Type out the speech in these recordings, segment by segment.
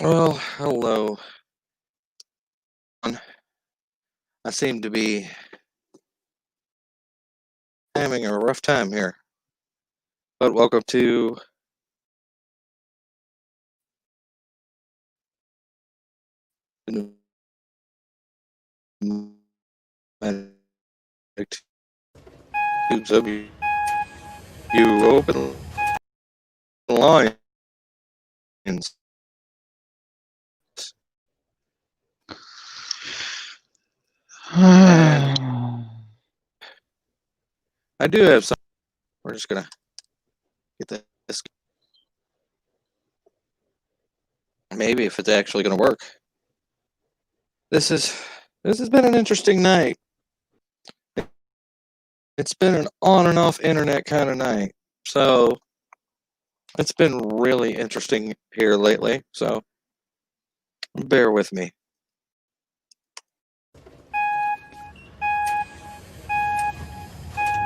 Well, hello. I seem to be having a rough time here, but welcome to the Tubes of You Open Lines. And I do have some. We're just gonna get this. Maybe if it's actually gonna work. This has been an interesting night. It's been an on and off internet kind of night. So it's been really interesting here lately. So bear with me.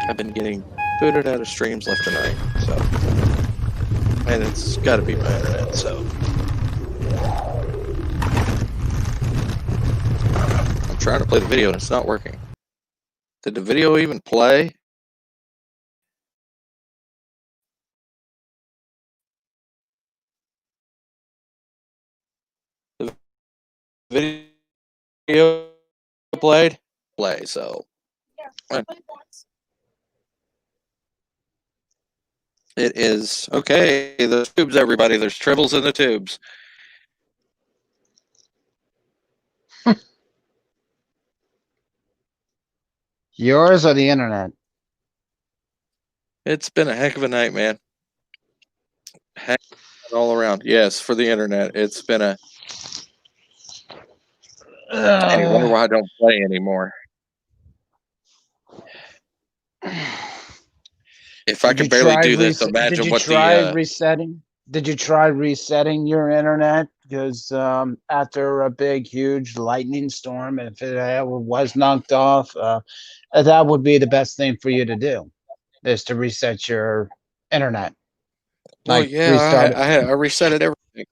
I've been getting booted out of streams left and right, so, and it's got to be my internet. So I'm trying to play the video and it's not working. Did the video even play? The video played? Play. So. Yeah, it is okay. The tubes, everybody. There's tribbles in the tubes. Yours or the internet? It's been a heck of a night, man. Heck all around. Yes, for the internet. It's been a. And you wonder why I don't play anymore. If I could barely do this, imagine what the. Resetting? Did you try resetting your internet? Because after a big, huge lightning storm, if it was knocked off, that would be the best thing for you to do, is to reset your internet. Well, like yeah, I resetted everything.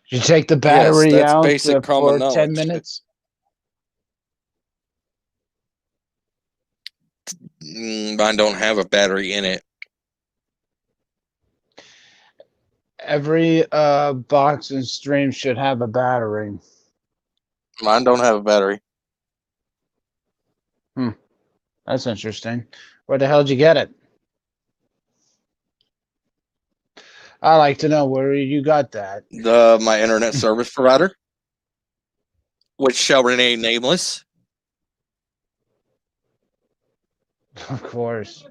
You take the battery out for 10 minutes? Mine don't have a battery in it. Every box and stream should have a battery. Mine don't have a battery. That's interesting. Where the hell did you get it? I like to know where you got that. My internet service provider, which shall remain nameless. Of course.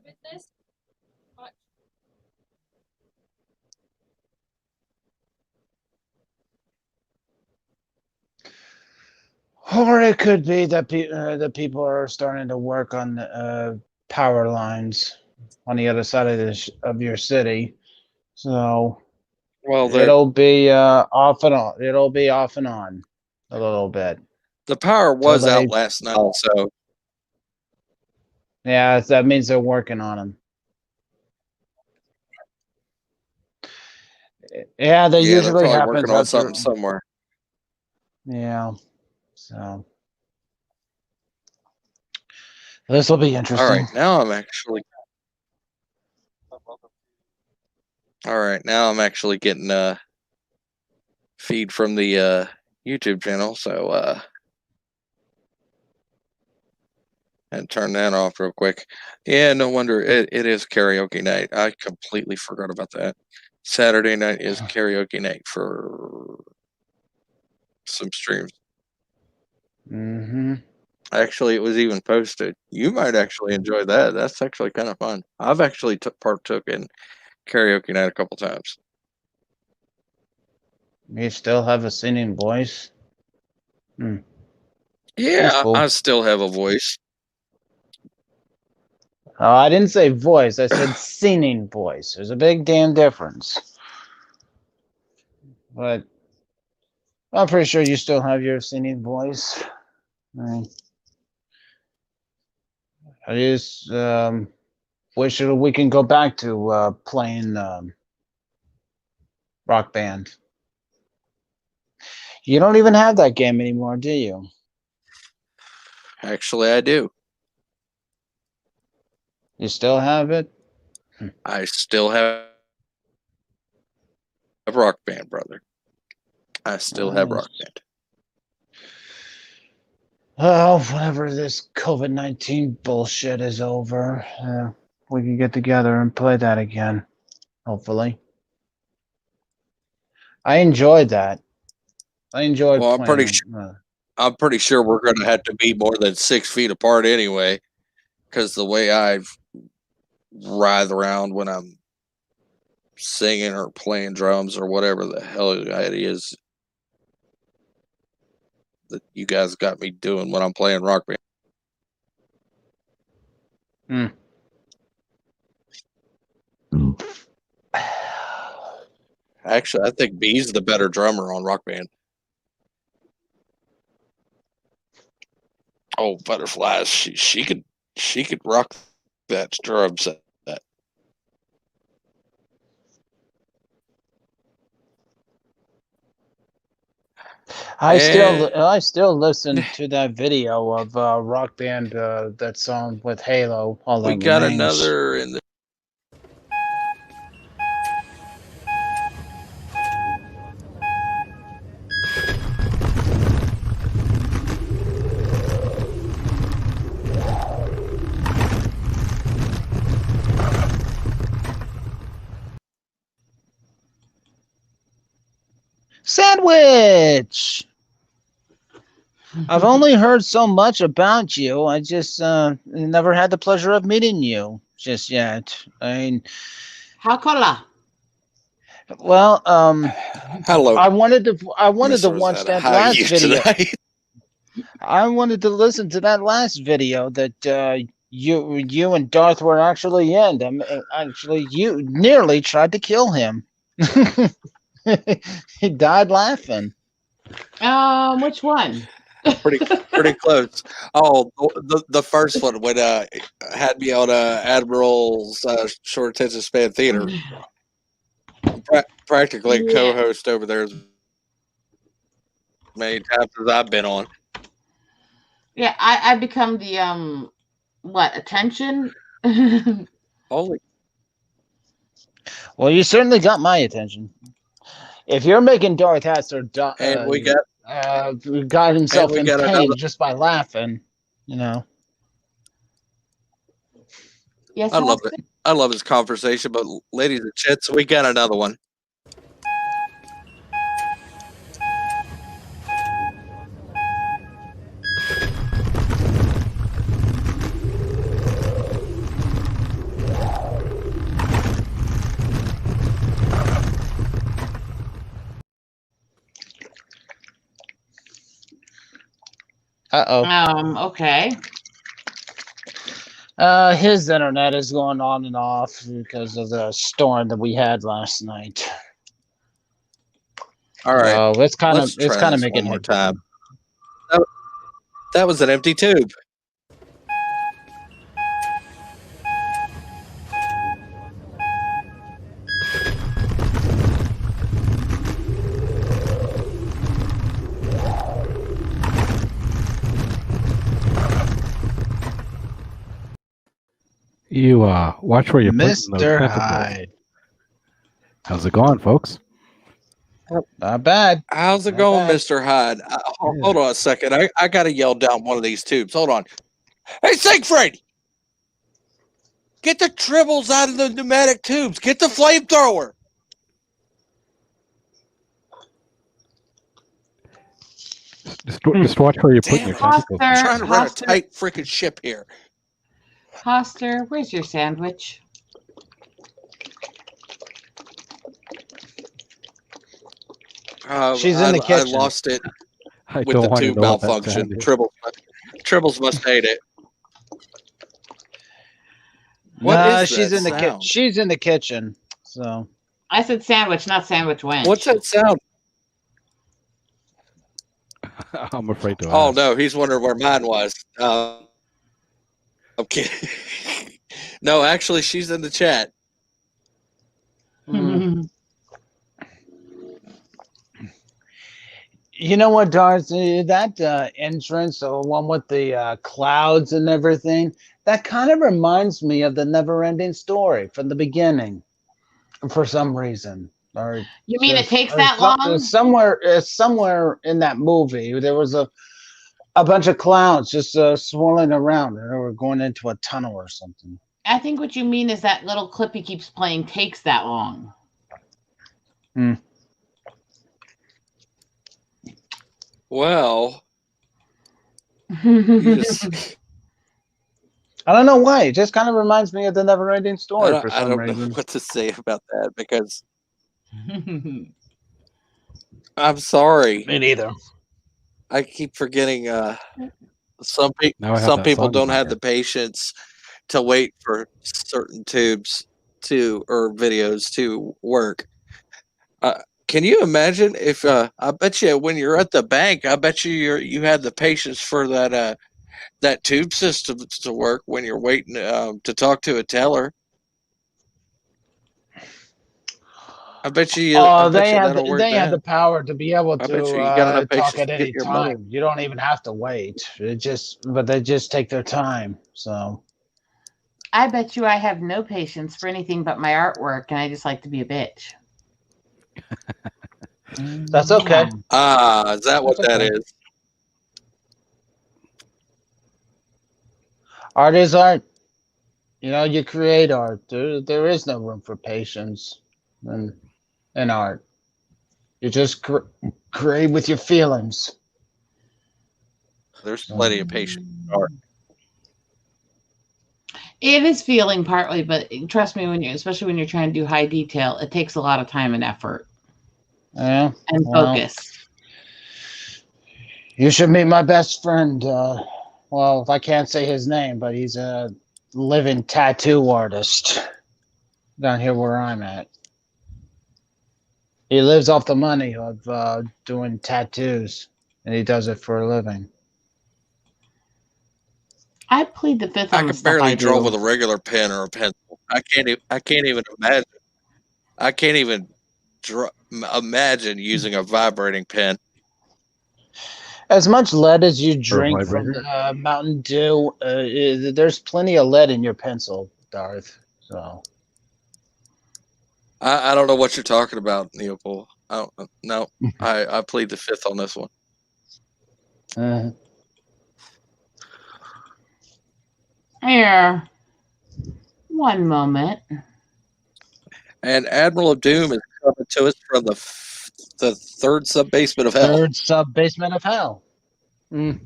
Or it could be that the people are starting to work on power lines on the other side of of your city, so Well, it'll be off and on. It'll be off and on a little bit. the power Till was they, out last night, so yeah, that means they're working on them. Yeah, that yeah, they're usually probably happens working on after. something somewhere. Yeah, so this will be All interesting. right, now I'm actually. All right, now I'm actually getting a feed from the YouTube channel, so and turn that off real quick. Yeah, no wonder it is karaoke night. I completely forgot about that. Saturday night is karaoke night for some streams. Mm-hmm. Actually, it was even posted. You might actually enjoy that. That's actually kind of fun. I've actually partook in karaoke night a couple times. You still have a singing voice? Yeah, cool. I still have a voice. Oh, I didn't say voice. I said singing voice. There's a big damn difference. But I'm pretty sure you still have your singing voice. I just wish we can go back to playing Rock Band. You don't even have that game anymore, do you? Actually, I do. You still have it? I still have Rock Band, brother. I still have Rock Band. Well, whenever this COVID-19 bullshit is over, we can get together and play that again. Hopefully. I enjoyed that. I enjoyed Well, playing. I'm pretty sure we're going to have to be more than 6 feet apart anyway, because the way I writhe around when I'm singing or playing drums or whatever the hell it is that you guys got me doing when I'm playing Rock Band. Actually, I think B's the better drummer on Rock Band. Oh, Butterflies, she could rock that drum set. I still listen to that video of Rock Band, that song with Halo. All we got another in the. Sandwich! I've only heard so much about you. I just never had the pleasure of meeting you just yet. I mean, how color? Well, hello. I wanted to watch that last video. I wanted to listen to that last video that you and Darth were actually in. Actually, you nearly tried to kill him. He died laughing. Which one? pretty close. Oh, the first one when had me on Admiral's short attention span theater. Practically co-host over there as many times as I've been on. Yeah, I become the attention. Holy. Well, you certainly got my attention. If you're making Darth Haster and we got himself in pain just by laughing, you know. Yes, I love it. I love his conversation, but ladies and gents, we got another one. Uh-oh. Okay. His internet is going on and off because of the storm that we had last night. All right, Oh, it's kind let's of try this making one more it time. That was an empty tube. You watch where you're putting those Mr. tentacles. Hyde. How's it going, folks? Not bad. How's it Not going, bad. Mr. Hyde? Hold on a second. I got to yell down one of these tubes. Hold on. Hey, Siegfried! Get the tribbles out of the pneumatic tubes. Get the flamethrower. Just watch where you're putting Damn, your tentacles. I'm trying to run a Hoster. tight freaking ship here. Hoster, where's your sandwich? She's in the I kitchen. lost it I with don't the want to tube know what that malfunction. sound is. Tribbles must hate it. What Nah, is she's that in the kitchen. sound? She's in the kitchen. So I said sandwich, not sandwich wench. What's that sound? I'm afraid to Oh ask. no, he's wondering where mine was. I'm kidding. No, actually, she's in the chat. you know what, Darth? That entrance, the one with the clouds and everything, that kind of reminds me of the Never-Ending Story from the beginning, for some reason. Or You mean it takes or that long? somewhere in that movie, there was a bunch of clouds just swirling around, and they were going into a tunnel or something. I think what you mean is that little clip he keeps playing takes that long. Well, you just, I don't know why. It just kind of reminds me of the Never-Ending Story for I some don't reason. know what to say about that because I'm sorry. Me neither. I keep forgetting. Some Now I have some that people song in don't my have head. the patience to wait for certain tubes or videos to work. Can you imagine if I bet you when you're at the bank, I bet you had the patience for that tube system to work when you're waiting to talk to a teller. I bet you. I bet you that'll work. They have the power to be able I bet you got to enough talk patience at to get any your money. time. You don't even have to wait. But they just take their time. So I bet you I have no patience for anything but my artwork, and I just like to be a bitch. that's okay. Is that what That's that okay. is? Art is art. You know, you create art. There is no room for patience in art. You just create with your feelings. There's plenty of patience in art. It is feeling partly, but trust me, especially when you're trying to do high detail, it takes a lot of time and effort Yeah. and Well, focus. You should meet my best friend. Well, I can't say his name, but he's a living tattoo artist down here where I'm at. He lives off the money of doing tattoos, and he does it for a living. I plead the fifth I on the can stuff barely I draw do. with a regular pen or a pencil. I can't even imagine. I can't even imagine using a vibrating pen. As much lead as you Or a drink from vibrator. the Mountain Dew, there's plenty of lead in your pencil, Darth. So I don't know what you're talking about, Neopol. No, I plead the fifth on this one. Here. One moment. And Admiral of Doom is coming to us from the third sub-basement of hell. third sub-basement of hell. Well,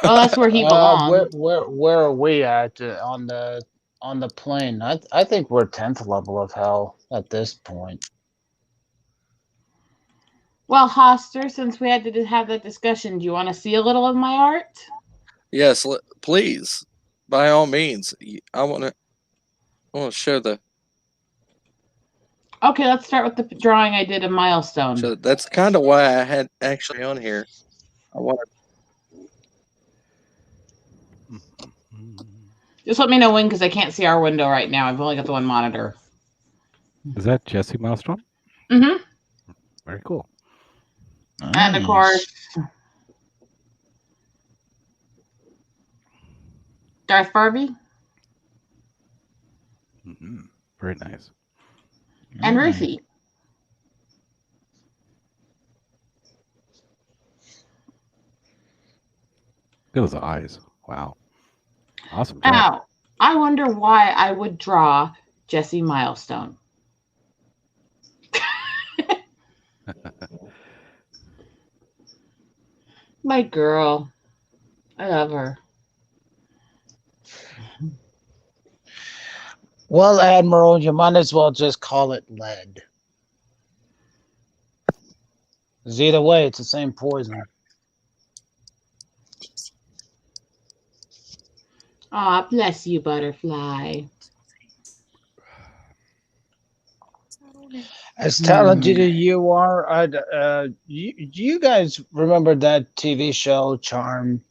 that's where he belongs. Where are we at on the plane? I think we're 10th level of hell at this point. Well, Hoster, since we had to have that discussion, do you want to see a little of my art? Yes, please. By all means. I want to show the. Okay, let's start with the drawing I did of Milestone. So that's kind of why I had actually on here. I want Just let me know when, because I can't see our window right now. I've only got the one monitor. Is that Jesse Maelstrom? Mm-hmm. Very cool. And of course, Darth Barbie Mm-hmm. Very nice. and Ruthie. Look at those eyes. Wow. Awesome job. Now, I wonder why I would draw Jesse Milestone. My girl. I love her. Well, Admiral, you might as well just call it lead. 'Cause either way, it's the same poison. Aw, bless you, butterfly. As talented as you are, do you guys remember that TV show Charmed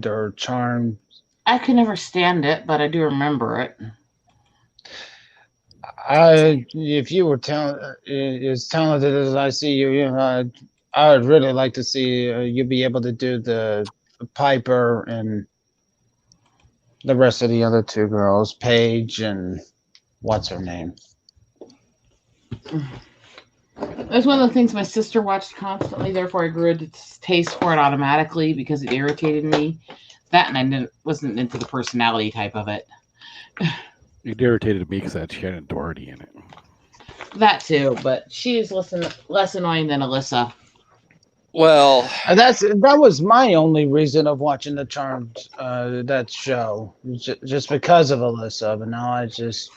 or Charmed? I could never stand it, but I do remember it. If you were as talented as I see you, I would really like to see you be able to do the Piper and the rest of the other two girls, Paige and what's her name? That's one of the things my sister watched constantly, therefore I grew a taste for it automatically because it irritated me. That, and I wasn't into the personality type of it. It irritated me because I had Shannon Doherty in it. That too, but she is less annoying than Alyssa. Well, That was my only reason of watching the Charmed that show, just because of Alyssa. But now I just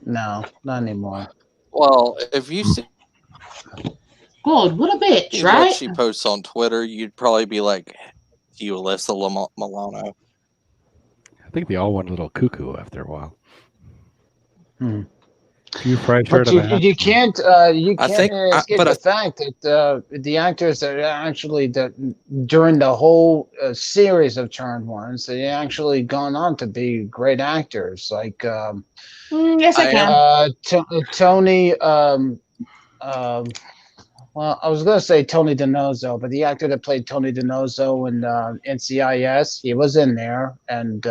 no, not anymore. well, if you see God, what a bitch, what right? she posts on Twitter, you'd probably be like, "You Alyssa Milano." I think they all went a little cuckoo after a while. Hmm. You fried But shirt of that. you can't escape but the fact that the actors that actually during the whole series of Charmed ones, they actually gone on to be great actors. Like Yes, I can. Tony. Well, I was gonna say Tony DiNozzo, but the actor that played Tony DiNozzo in NCIS, he was in there, and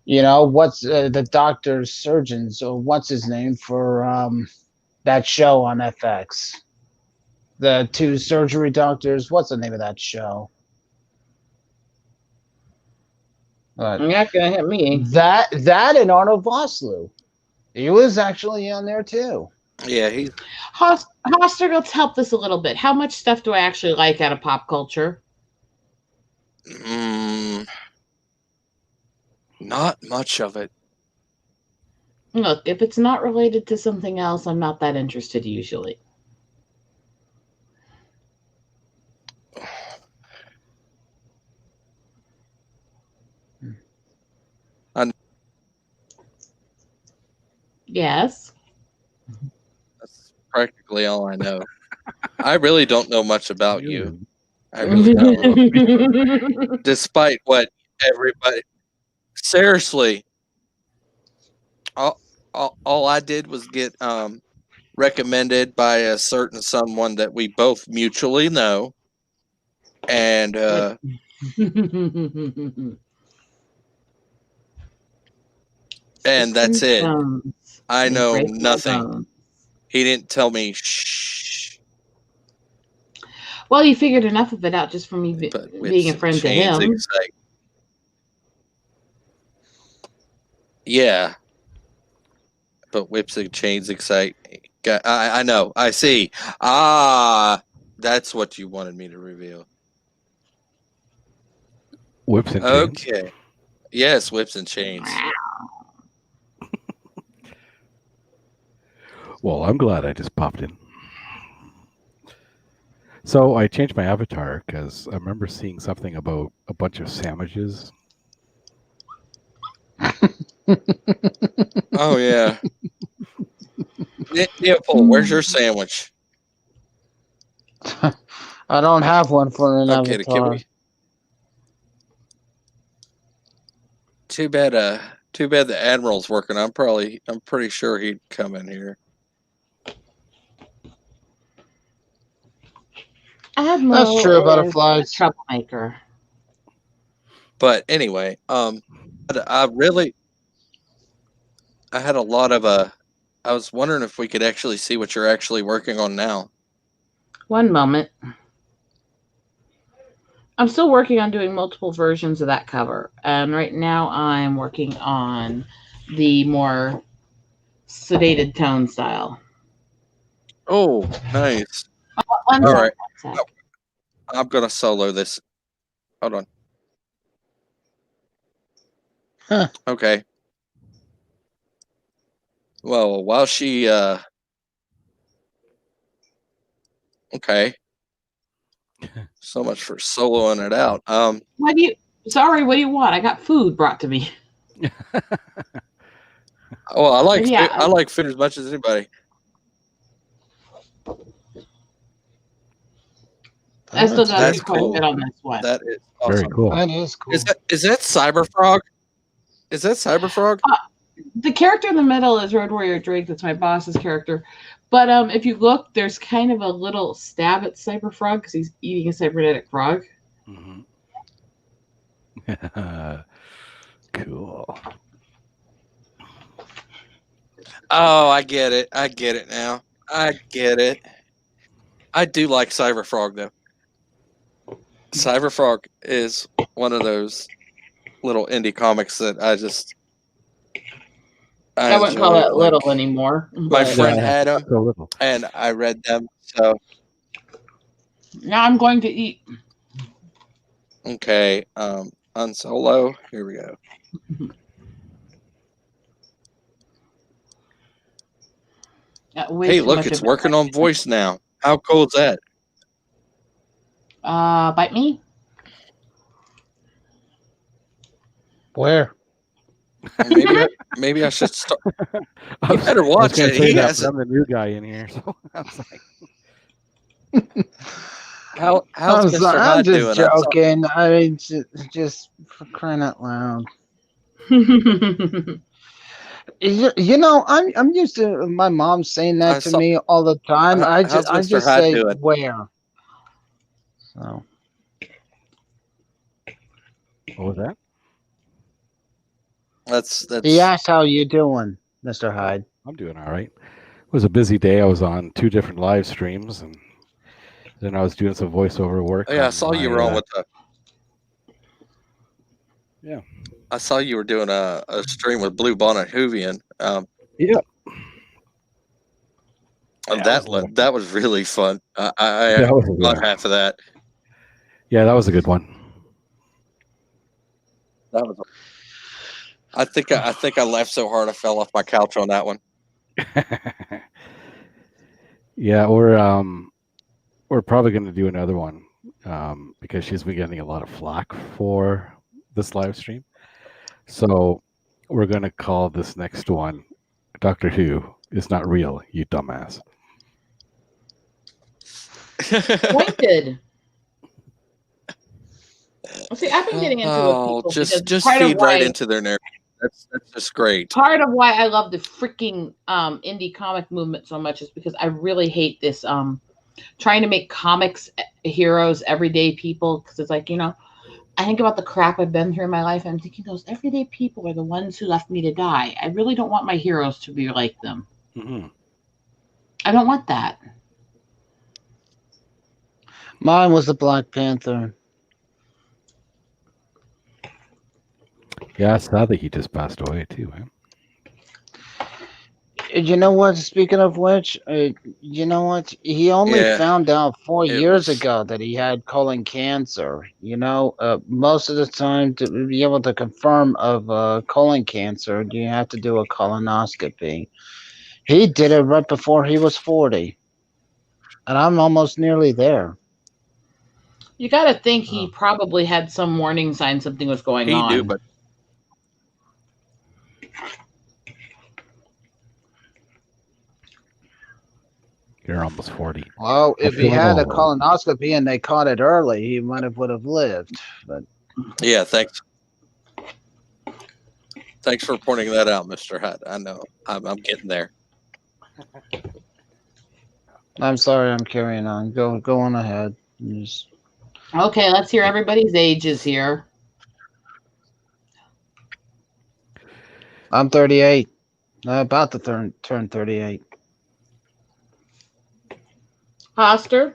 what's the doctor's surgeons, or what's his name for that show on FX? The two surgery doctors. What's the name of that show? You're not gonna hit me. That and Arnold Vosloo. He was actually on there too. Yeah, he's Hoster, let's help this a little bit. How much stuff do I actually like out of pop culture? not much of it. Look, if it's not related to something else, I'm not that interested usually. Yes. That's practically all I know. I really don't know much about you. I really don't. Despite what everybody, seriously, all I did was get recommended by a certain someone that we both mutually know, and and that's it. I know nothing. He didn't tell me shh. Well, you figured enough of it out just from me being a friend to him. Yeah. But whips and chains excite. I know. I see. That's what you wanted me to reveal. Whips and chains. Okay. Yes, whips and chains. Well, I'm glad I just popped in. So I changed my avatar because I remember seeing something about a bunch of sandwiches. Oh yeah. Neopol, where's your sandwich? I don't have one for an Okay, can avatar. we? Too bad. Too bad the admiral's working. I'm pretty sure he'd come in here. Admiral That's true, is a butterflies. troublemaker. But anyway, I had a lot of I was wondering if we could actually see what you're actually working on now. One moment. I'm still working on doing multiple versions of that cover. And right now I'm working on the more sedated tone style. Oh, nice. One All sec, right. one sec. I'm gonna solo this. Hold on. Huh. Okay. Well, while she okay. So much for soloing it out. What do you want? I got food brought to me. Well, I like Yeah. I like food as much as anybody. I still got That's to do quite cool. a bit on this one. That is awesome. Very cool. That is cool. Is that Cyberfrog? Is that Cyberfrog? The character in the middle is Road Warrior Drake. That's my boss's character. But if you look, there's kind of a little stab at Cyberfrog because he's eating a cybernetic frog. Mhm. Cool. Oh, I get it. I get it now. I get it. I do like Cyberfrog though. Cyberfrog is one of those little indie comics that I I wouldn't call enjoy, it like, little anymore. my but- friend had them, So little. and I read them. So Now I'm going to eat. okay, unsolo. Here we go. Way Hey, too look, much it's of it. working on voice now. How cool is that? Bite me. Where? Maybe I should start. I You was- better I was watch gonna it. say He that, has but I'm the new guy in here, so I was like, how's I'm Mr. Hyde just doing? I saw- joking. I mean, just for crying out loud. You know, I'm used to my mom saying that I to saw- me all the time. I How's just Mr. Hyde say doing? where. So what was that? That's he asked how you doing, Mr. Hyde. I'm doing all right. It was a busy day. I was on 2 different live streams, and then I was doing some voiceover work. Oh, yeah, I on saw you my, were on with the. Yeah. I saw you were doing a stream with Blue Bonnet Hoovian. Yeah. That was really fun. I That was a got good- half of that. Yeah, that was a good one. That was. I think I laughed so hard I fell off my couch on that one. Yeah, we're probably going to do another one because she's been getting a lot of flack for this live stream. So we're going to call this next one Doctor Who is not real, you dumbass. Pointed. See, I've been getting into it with Oh, people just because part of feed right why- into their narrative. That's just great. Part of why I love the freaking indie comic movement so much is because I really hate this trying to make comics heroes everyday people, because it's like, I think about the crap I've been through in my life and I'm thinking those everyday people are the ones who left me to die. I really don't want my heroes to be like them. Mm-hmm. I don't want that. Mine was the Black Panther. Yeah, it's sad that he just passed away too, man. You know what? Speaking of which, you know what? He only Yeah, found out 4 it years was- ago that he had colon cancer. Most of the time, to be able to confirm of colon cancer, you have to do a colonoscopy. He did it right before he was 40, and I'm almost nearly there. You got to think he probably had some warning sign something was going He on. do, but You're almost 40. Well, if he feeling had a old. colonoscopy and they caught it early, he would have lived. But yeah, thanks. Thanks for pointing that out, Mr. Hutt. I know. I'm getting there. I'm sorry, I'm carrying on. Go on ahead. Just- Okay, let's hear everybody's ages here. I'm 38. About to turn 38. Hoster,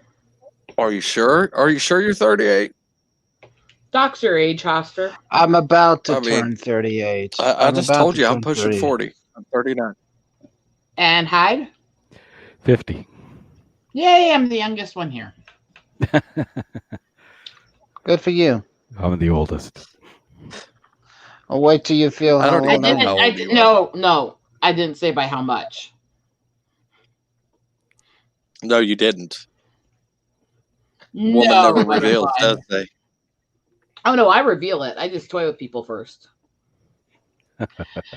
Are you sure? Are you sure you're 38? Doc's your age, Hoster. I'm about to I mean, turn 38. I I'm just about told to you I'm turn pushing 38. 40. I'm 39. And Hyde. 50. Yay, I'm the youngest one here. Good for you. I'm the oldest. I'll wait till you feel I how don't I even know old didn't. how I old did, you are. no. I didn't say by how much. No, you didn't. No, Woman never never reveals, mind. does they? Oh no, I reveal it. I just toy with people first.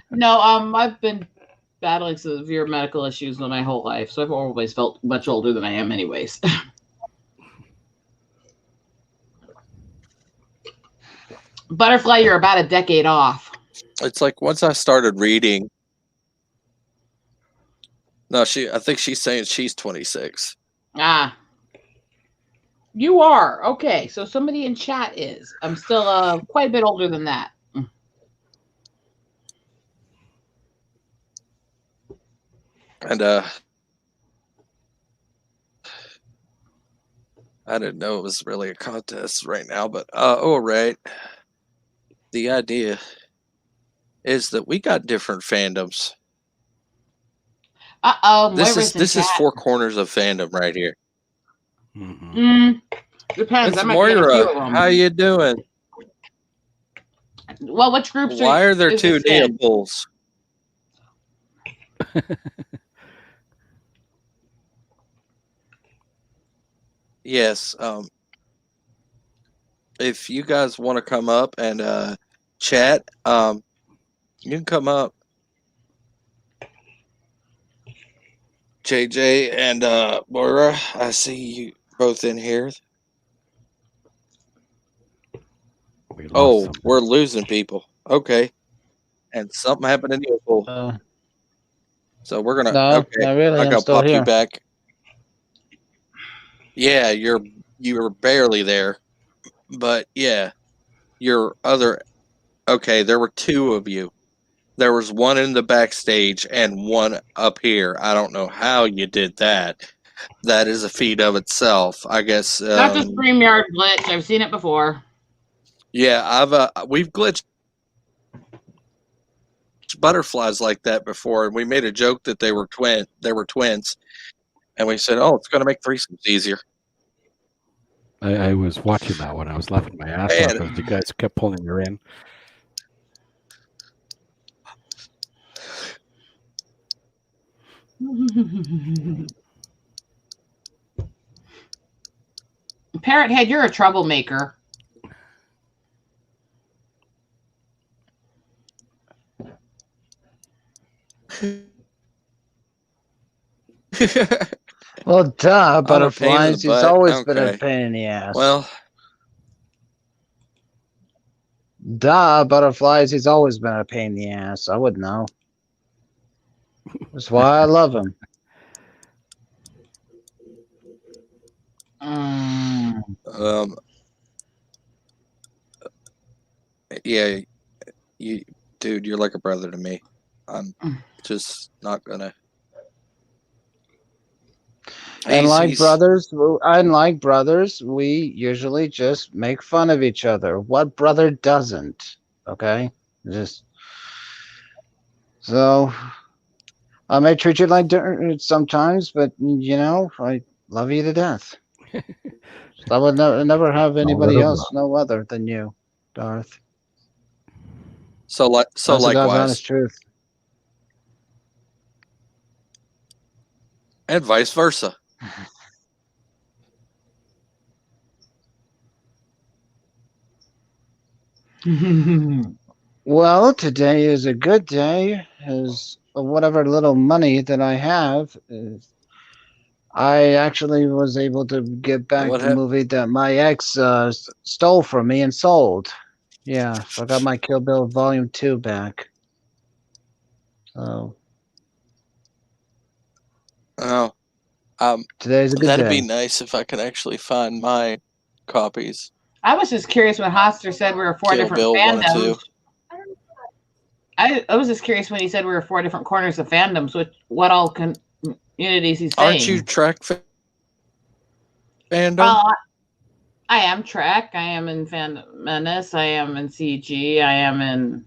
No, I've been battling severe medical issues my whole life, so I've always felt much older than I am, anyways. Butterfly, you're about a decade off. It's like once I started reading. No, I think she's saying she's 26. Ah, you are okay. So somebody in chat is. I'm still quite a bit older than that. And I didn't know it was really a contest right now, but all right. The idea is that we got different fandoms. This is four corners of fandom right here. Mm-hmm. Depends. It's I might be in a few of Moira. them. How you doing? Well, which groups Why are there is two this in? Neopools? Yes. If you guys want to come up and chat, you can come up. JJ and Moira, I see you both in here. We lost Oh, some. we're losing people. Okay. And something happened in Neopol. So we're gonna No, okay. not really. I I'm gotta still pop you here. back. Yeah, you're barely there. But yeah, your other okay, there were two of you. There was one in the backstage and one up here. I don't know how you did that. That is a feat of itself. I guess That's a StreamYard glitch. I've seen it before. yeah, we've glitched butterflies like that before, and we made a joke that they were twins. And we said, "Oh, it's going to make threesomes easier." I was watching that one. I was laughing my ass off Man. because you guys kept pulling her in. Parrothead, you're a troublemaker. Well, duh, I'm a pain in the butterflies. He's butt. always been a Okay. pain in the ass. Well, duh, butterflies. He's always been a pain in the ass. I would know. That's why I love him. yeah, dude, you're like a brother to me. I'm just not gonna. Unlike brothers, we usually just make fun of each other. What brother doesn't? Okay, just so I may treat you like dirt sometimes, but I love you to death. I would never have anybody else know other than you, Darth. So That's the God's likewise, honest truth. and vice versa. Well, today is a good day. As whatever little money that I have, I actually was able to get back What the happened? movie that my ex stole from me and sold. Yeah, so I got my Kill Bill Volume 2 back. So Oh, today's a good that'd be day. nice if I could actually find my copies. I was just curious when Hoster said we were four Kill different Bill 1 and 2. fandoms. I was just curious when he said we were four different corners of fandoms. What all communities he's saying? Aren't you Trek fandom? Well, I am Trek. I am in Phantom Menace. I am in CG. I am in.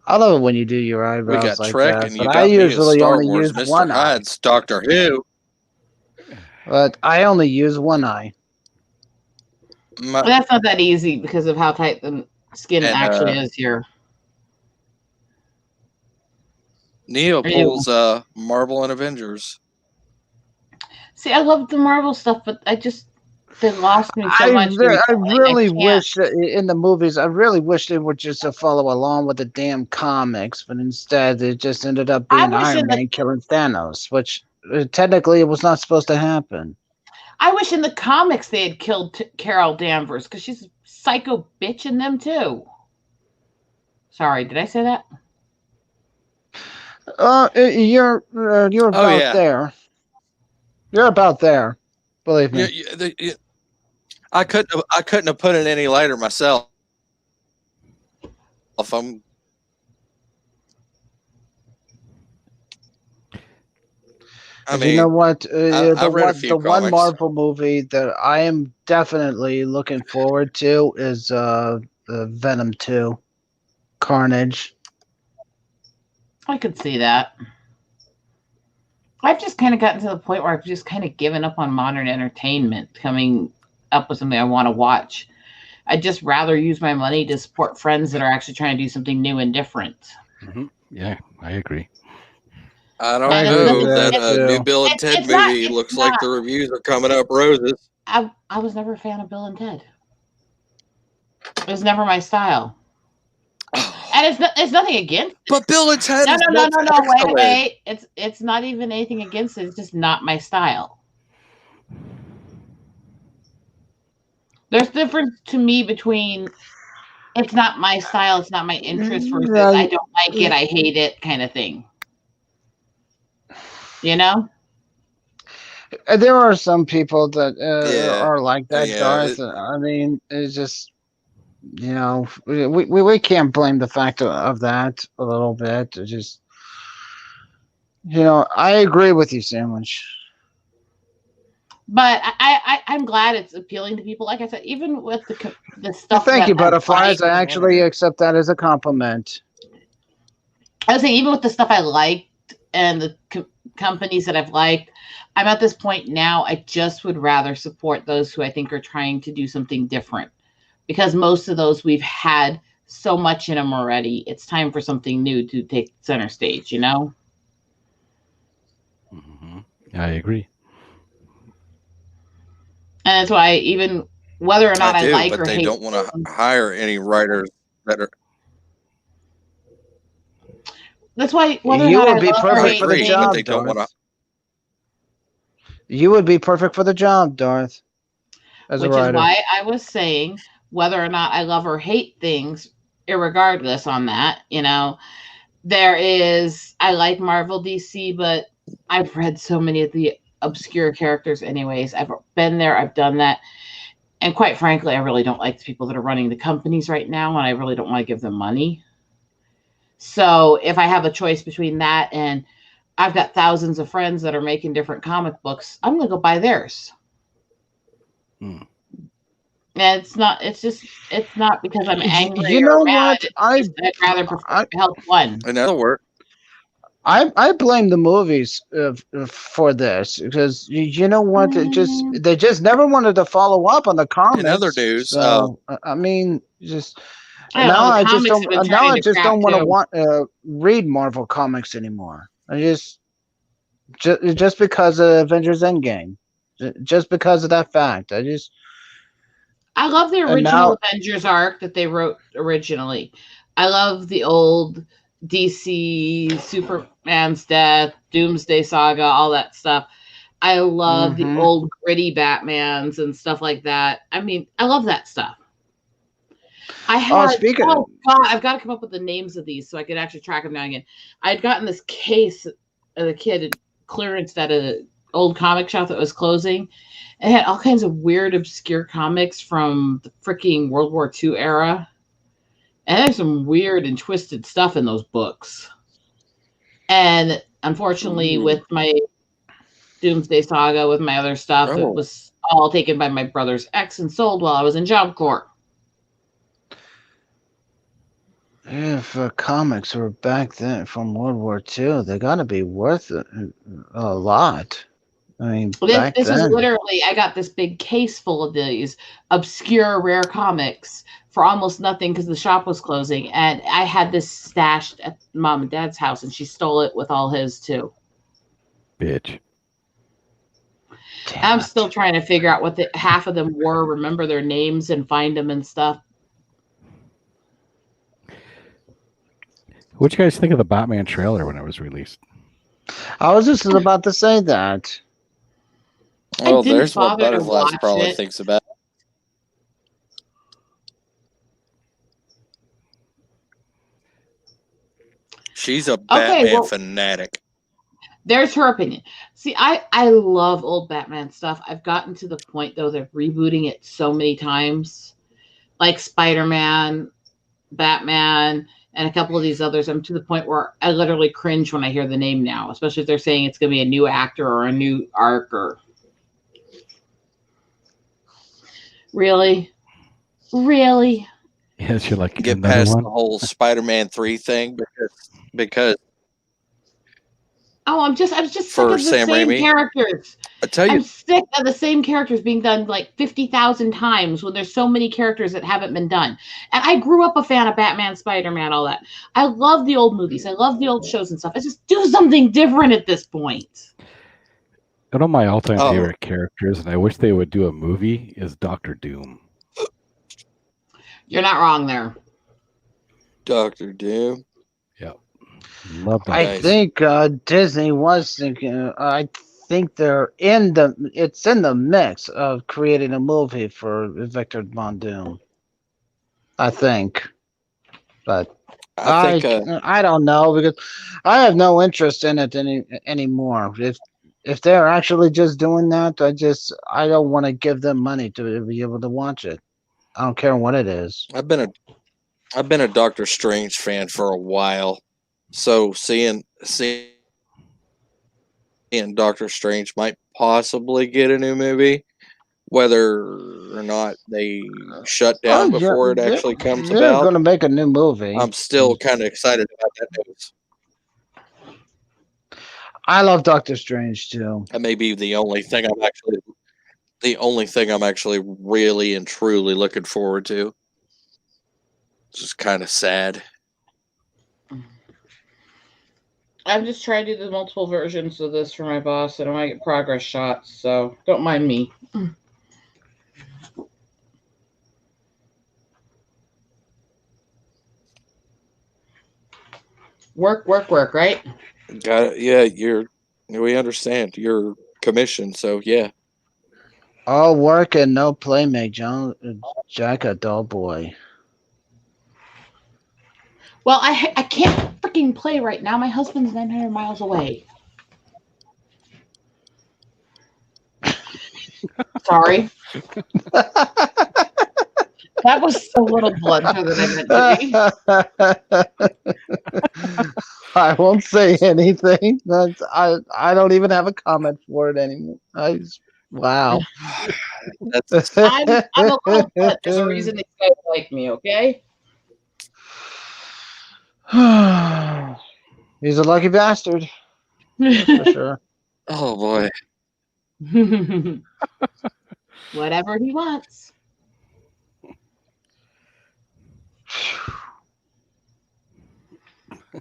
I love it when you do your We eyebrows got like Trek, that, and you but got I me as usually Star only Wars, use Mr. one eye. Hyde's Doctor Who. But I only use one eye. But that's not that easy because of how tight the skin And, actually is here. Neo Are you- pulls Marvel and Avengers. See, I love the Marvel stuff, but they lost me so much. I really can't. wish that in the movies, I really wish they would just follow along with the damn comics, but instead it just ended up I being wish Iron in the- Man killing Thanos, which technically it was not supposed to happen. I wish in the comics they had killed Carol Danvers because she's a psycho bitch in them too. Sorry, did I say that? You're about yeah. there. You're about there. Believe me. I couldn't have put it any lighter myself. You know what? I read a few the one comics. Marvel movie that I am definitely looking forward to is Venom 2, Carnage. I could see that. I've just kind of gotten to the point where I've just kind of given up on modern entertainment, coming up with something I want to watch. I'd just rather use my money to support friends that are actually trying to do something new and different. Mm-hmm. Yeah, I agree. I don't And know. it's- That new Bill and Ted it's not- movie it's looks like not. the reviews are coming up roses. I was never a fan of Bill and Ted. It was never my style. And it's nothing against it. But Bill and Ted No, is no, excellent. wait. It's not even anything against it. It's just not my style. There's difference to me between it's not my style, it's not my interest versus I don't like it, I hate it kind of thing. You know? There are some people that Yeah. are like that, Yeah, Darth. I mean, it's just, you know, we can't blame the fact of that a little bit. It's just, you know, I agree with you, Sandwich. But I'm glad it's appealing to people. Like I said, even with the stuff. Thank you, that I Butterflies. like- I actually accept that as a compliment. I was saying, even with the stuff I liked and the companies that I've liked, I'm at this point now. I just would rather support those who I think are trying to do something different, because most of those we've had so much in them already. It's time for something new to take center stage. You know. Mm-hmm. I agree. And that's why even whether or not I do, like but or they hate, don't want to hire any writers that are. that's why whether You or not would I be love or perfect hate for the things, job, They don't Darth. wanna- You would be perfect for the job, Darth. As which a writer. is why I was saying whether or not I love or hate things, irregardless on that, you know, I like Marvel DC, but I've read so many of the obscure characters anyways. I've been there, I've done that. And quite frankly, I really don't like the people that are running the companies right now, and I really don't want to give them money. So if I have a choice between that and I've got thousands of friends that are making different comic books, I'm going to go buy theirs. Hmm. And it's not because I'm angry. You know or mad. what? I'd rather help one. In other words, I blame the movies for this because you know what? They just never wanted to follow up on the comics. in other news, So, I mean, just I don't now know, the I just comics don't. have been Now turning I to just crap, don't want too. to read Marvel comics anymore. I just because of Avengers Endgame. just because of that fact. I love the And original now- Avengers arc that they wrote originally. I love the old DC Superman's death, Doomsday Saga, all that stuff. I love the Mhm. old gritty Batmans and stuff like that. I mean, I love that stuff. I had speaking oh god, I've got to come up with the names of these so I could actually track them down again. I had gotten this case as a kid clearance at an old comic shop that was closing. It had all kinds of weird, obscure comics from the freaking World War II era. And there's some weird and twisted stuff in those books. And unfortunately, with my Doomsday Saga, with my other stuff, Oh. it was all taken by my brother's ex and sold while I was in Job Corps. if comics were back then from World War II, they got to be worth a lot. I mean, back This was then. literally, I got this big case full of these obscure, rare comics for almost nothing because the shop was closing. And I had this stashed at mom and dad's house, and she stole it with all his too. Bitch. Damn I'm it. still trying to figure out what half of them were, remember their names, and find them and stuff. What'd you guys think of the Batman trailer when it was released? I was just about to say that. Well, didn't there's what bother to Butterflies watch probably it. thinks about. She's a Batman well- fanatic. There's her opinion. See, I love old Batman stuff. I've gotten to the point, though, they're rebooting it so many times. Like Spider-Man, Batman, and a couple of these others. I'm to the point where I literally cringe when I hear the name now, especially if they're saying it's going to be a new actor or a new arc. Or Really? Yes, you're like Get another past one. the whole Spider-Man 3 thing because Oh, I'm just sick For of the Sam same Raimi? characters. I tell you, I'm sick of the same characters being done like 50,000 times when there's so many characters that haven't been done. And I grew up a fan of Batman, Spider-Man, all that. I love the old movies. I love the old shows and stuff. I just do something different at this point. One of my all-time Oh. favorite characters, and I wish they would do a movie, is Doctor Doom. You're not wrong there. Doctor Doom. Love that. I Nice. think Disney was thinking. I think it's in the mix of creating a movie for Victor Von Doom. I think, but I think I don't know because I have no interest in it anymore. If they're actually just doing that, I don't want to give them money to be able to watch it. I don't care what it is. I've been a Doctor Strange fan for a while. So seeing Doctor Strange might possibly get a new movie, whether or not they shut down before it actually comes They're about. going to make a new movie. I'm still kind of excited about that news. I love Doctor Strange too. That may be the only thing I'm actually really and truly looking forward to. It's just kind of sad. I'm just trying to do the multiple versions of this for my boss, and I want to get progress shots, so don't mind me. Work, right? Got it. Yeah, we understand. You're commissioned, so yeah. All work and no play make Jack a dull boy. Well, I can't freaking play right now. My husband's 900 miles away. Sorry. That was a little blunter than I meant to be. I won't say anything. I don't even have a comment for it anymore. Wow. That's I'm a cold blood. There's a reason these guys like me, okay? He's a lucky bastard, that's for sure. oh boy. Whatever he wants.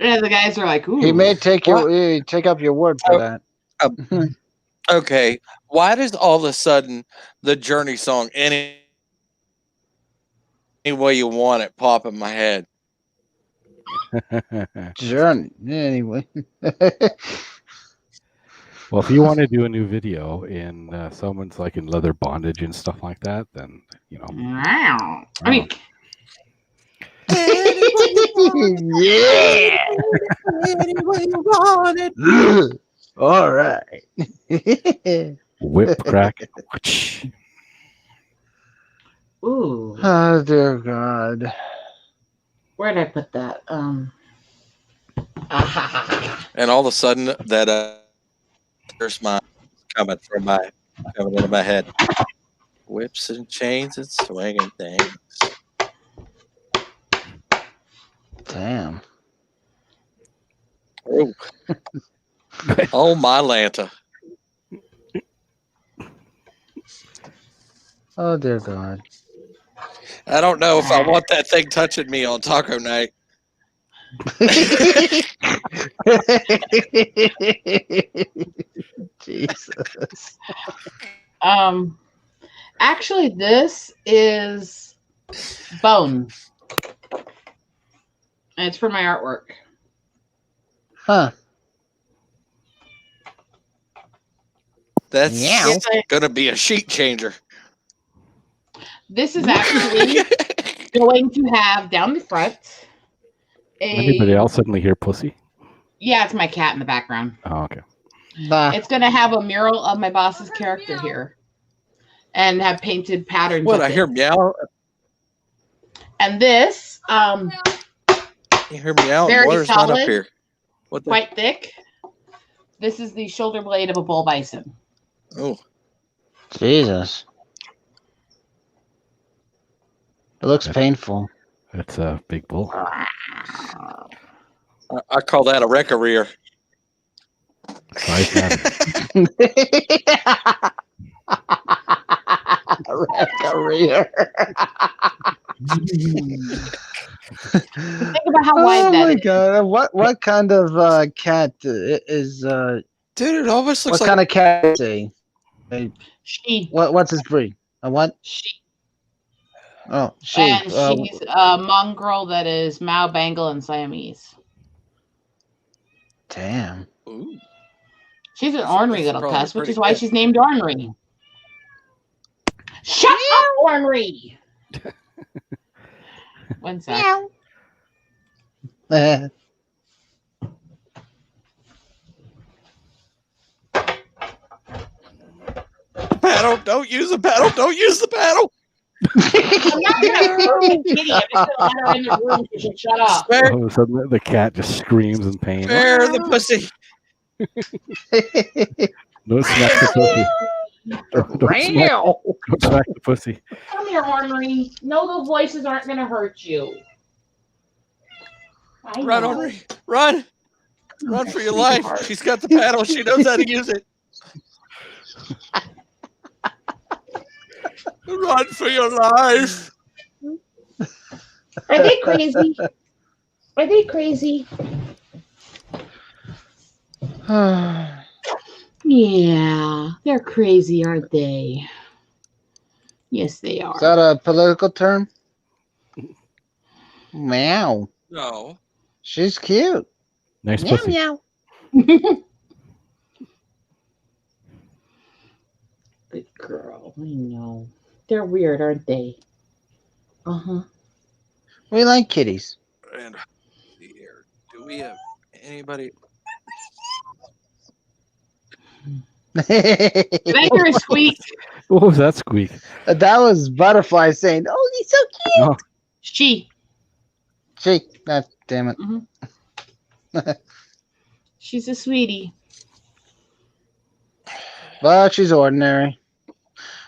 And the guys are like, ooh. He may take up your word for that. Okay, why does all of a sudden the Journey song any way you want it pop in my head? Journey. Anyway. Well, if you want to do a new video in someone's like in leather bondage and stuff like that, then Wow. I mean, Yeah. Any way you want it. All right. whip crack. ooh, Oh dear God. where did I put that? And all of a sudden, that there's my coming into my head. Whips and chains and swinging things. Damn. Oh, oh my Lanta! Oh dear God. I don't know if I want that thing touching me on taco night. Jesus. Actually, this is bone, and it's for my artwork. Huh. That's Meow. gonna be a sheet changer. This is actually going to have down the front Anybody else suddenly hear pussy? Yeah, it's my cat in the background. Oh, okay. Bah. It's going to have a mural of my boss's character here, and have painted patterns. What of I it. hear meow. And this, You hear meow. Very Water's not up solid. here. What the? quite thick. This is the shoulder blade of a bull bison. Oh, Jesus. It looks painful. That's a big bull. I call that a wreck rear. Size matters. Career. Think about how wide Oh that my is. God! What kind of cat is? Dude, it almost What looks like kind of cat is he? What's his breed? A what? She. Oh, she. And she's a mongrel that is Mao, Bengal, and Siamese. Damn. Ooh. She's an That's ornery little probably cuss, which pretty is why good. she's named Ornery. Shut up, Ornery! One sec. Paddle! Don't use the paddle! Don't use the paddle! I'm not gonna hurt you, Kitty. I'm just gonna let her in the room so she'll shut up. Spare, All of a sudden, the cat just screams in pain. spare the pussy. No, smack the pussy. Don't smack the pussy. Come here, Ornery. No, the voices aren't gonna hurt you. I Run, know. Henry! Run! Run for your life! She's got the paddle. She knows how to use it. Run for your life! Are they crazy? Are they crazy? Yeah, they're crazy, aren't they? Yes, they are. Is that a political term? Meow. No. She's cute. Nice Meow pussy. meow. Good girl. I know. They're weird, aren't they? Uh-huh. We like kitties. And here, do we have anybody? Did I hear a squeak? What was that squeak? That was Butterfly saying, "Oh, he's so cute." Oh, She. She. God damn it. She's a sweetie. But she's ordinary.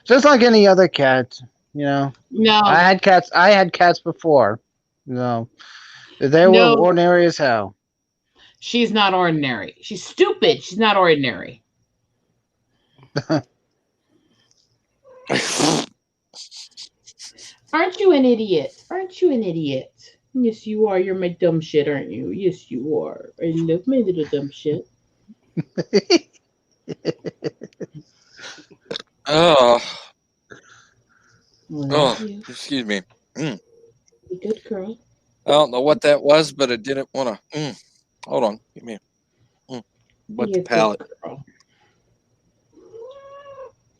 Just like any other cat, you know. No. I had cats before. No. They were No. ordinary as hell. She's not ordinary. She's stupid. She's not ordinary. Aren't you an idiot? Aren't you an idiot? Yes, you are. You're my dumb shit, aren't you? Yes, you are. I love my little dumb shit. Oh, Love you. excuse me. Be good girl. I don't know what that was, but I didn't want to. Hold on, give me. What Be the a good palate? girl.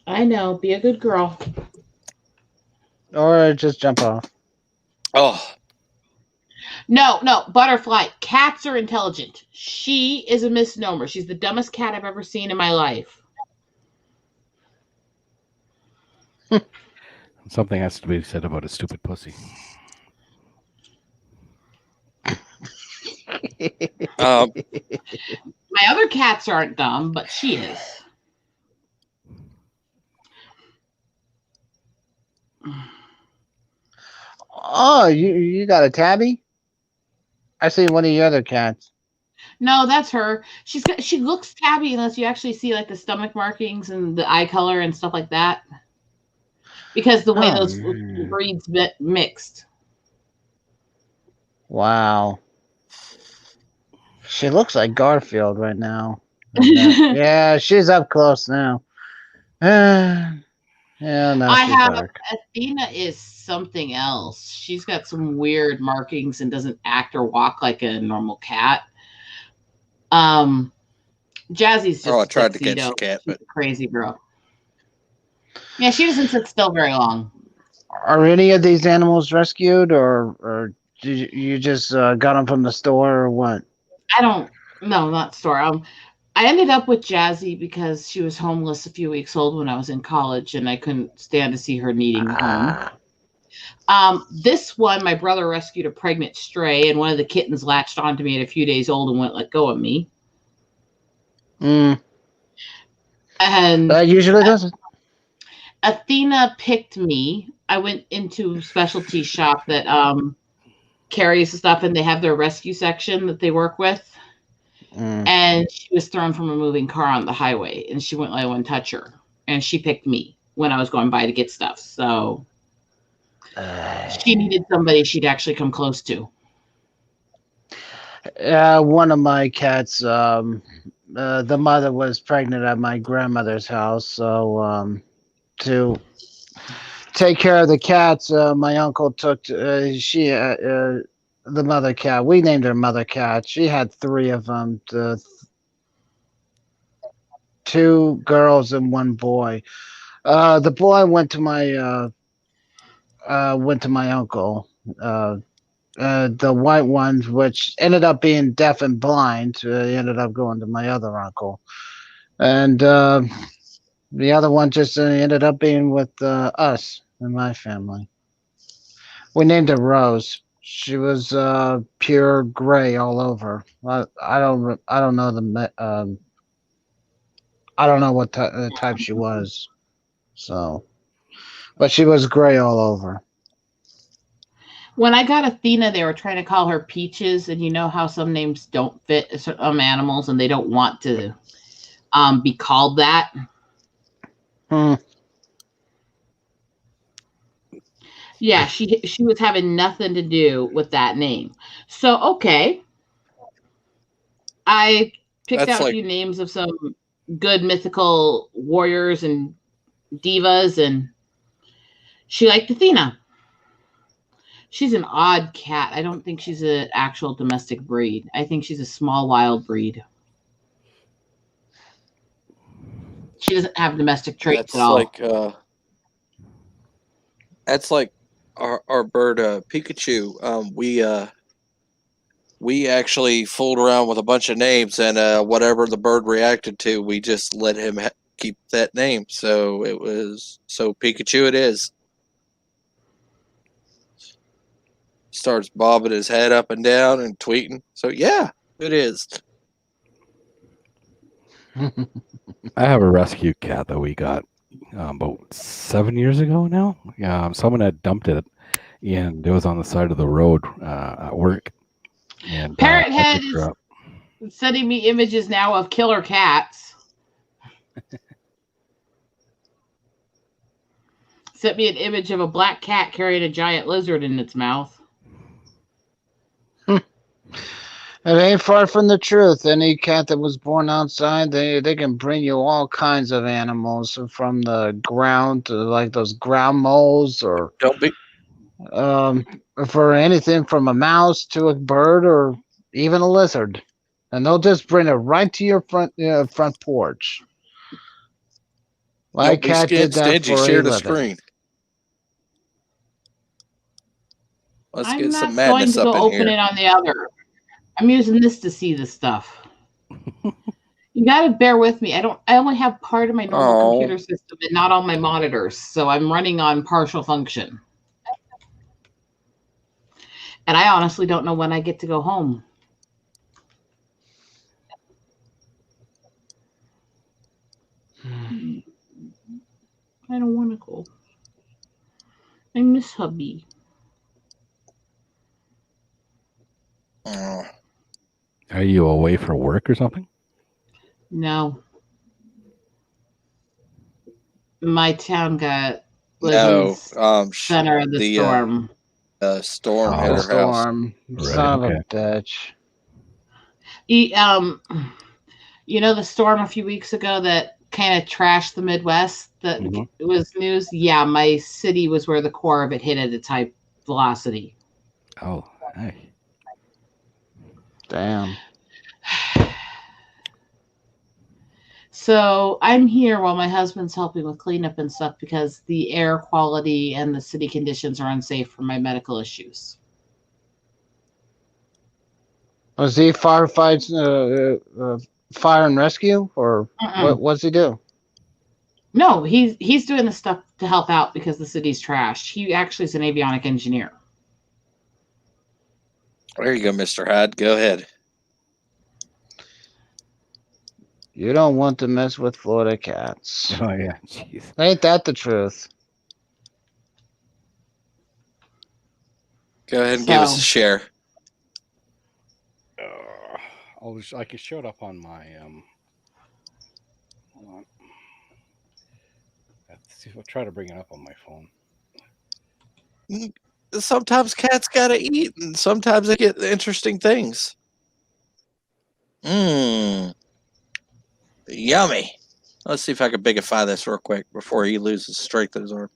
I know. Be a good girl. Or just jump off. Oh, No, Butterfly. Cats are intelligent. She is a misnomer. She's the dumbest cat I've ever seen in my life. Something has to be said about a stupid pussy. um, My other cats aren't dumb, but she is. Oh, you got a tabby? I see one of your other cats. No, that's her. She looks tabby unless you actually see like the stomach markings and the eye color and stuff like that. Because the way Oh, those breeds mixed. wow. She looks like Garfield right now. Yeah, she's up close now. Yeah, now I she's have dark. Athena is something else. She's got some weird markings and doesn't act or walk like a normal cat. Jazzy's just I tried to catch tuxedo. the cat, She's but a crazy girl. Yeah, she doesn't sit still very long. Are any of these animals rescued, or did you just got them from the store, or what? No, not store. I ended up with Jazzy because she was homeless a few weeks old when I was in college, and I couldn't stand to see her needing a home. This one, my brother rescued a pregnant stray, and one of the kittens latched onto me at a few days old and wouldn't let go of me. And That usually doesn't. Athena picked me. I went into a specialty shop that carries stuff, and they have their rescue section that they work with. And she was thrown from a moving car on the highway, and she wouldn't let anyone touch her. And she picked me when I was going by to get stuff. So she needed somebody she'd actually come close to. One of my cats, the mother was pregnant at my grandmother's house, so to take care of the cats, my uncle took the mother cat. We named her Mother Cat. She had 3 of them, 2 girls and 1 boy. The boy went to my uncle. The white ones, which ended up being deaf and blind, ended up going to my other uncle, and the other one just ended up being with us and my family. We named her Rose. She was pure gray all over. I don't know I don't know what type she was. So, but she was gray all over. When I got Athena, they were trying to call her Peaches, and you know how some names don't fit some animals, and they don't want to be called that. Yeah, she was having nothing to do with that name. So okay, I picked that's out a like few names of some good mythical warriors and divas, and she liked Athena. She's an odd cat. I don't think she's an actual domestic breed. I think she's a small wild breed. She doesn't have domestic traits at all. That's like our bird Pikachu. We actually fooled around with a bunch of names, and whatever the bird reacted to, we just let him keep that name. So Pikachu it is. Starts bobbing his head up and down and tweeting. So yeah, it is. I have a rescue cat that we got about 7 years ago now. Someone had dumped it, and it was on the side of the road at work. And Parrot I Head picked her up. is sending me images now of killer cats. Sent me an image of a black cat carrying a giant lizard in its mouth. It ain't far from the truth. Any cat that was born outside, they can bring you all kinds of animals from the ground to like those ground moles or Don't be. um for anything from a mouse to a bird or even a lizard. And they'll just bring it right to your front porch. My Don't be cat did that stingy. for a Share the living. screen. Let's I'm get some not going madness to up go in open here. it on the other. I'm using this to see the stuff. You gotta bear with me. I only have part of my normal Oh. computer system and not all my monitors, so I'm running on partial function. And I honestly don't know when I get to go home. I don't want to go. I miss hubby. Oh. Are you away for work or something? No. My town was in No. the center of the storm. Storm hit Oh. her house. Storm, Right, son okay. of a bitch. You know the storm a few weeks ago that kind of trashed the Midwest? That Mhm. it was news. Yeah, my city was where the core of it hit at its high velocity. Oh, hey. Damn. So I'm here while my husband's helping with cleanup and stuff because the air quality and the city conditions are unsafe for my medical issues. Was he firefights, fire and rescue, or Mm-mm. what's he do? No, he's doing the stuff to help out because the city's trashed. He actually is an avionic engineer. There you go, Mr. Hyde. Go ahead. You don't want to mess with Florida cats. Oh yeah. Jeez. Ain't that the truth? Go ahead and give us a So- share. I can show it up on my Hold on. Let's see if I'll try to bring it up on my phone. Sometimes cats gotta eat, and sometimes they get interesting things. Mmm. Yummy. Let's see if I can bigify this real quick before he loses strength in his arm.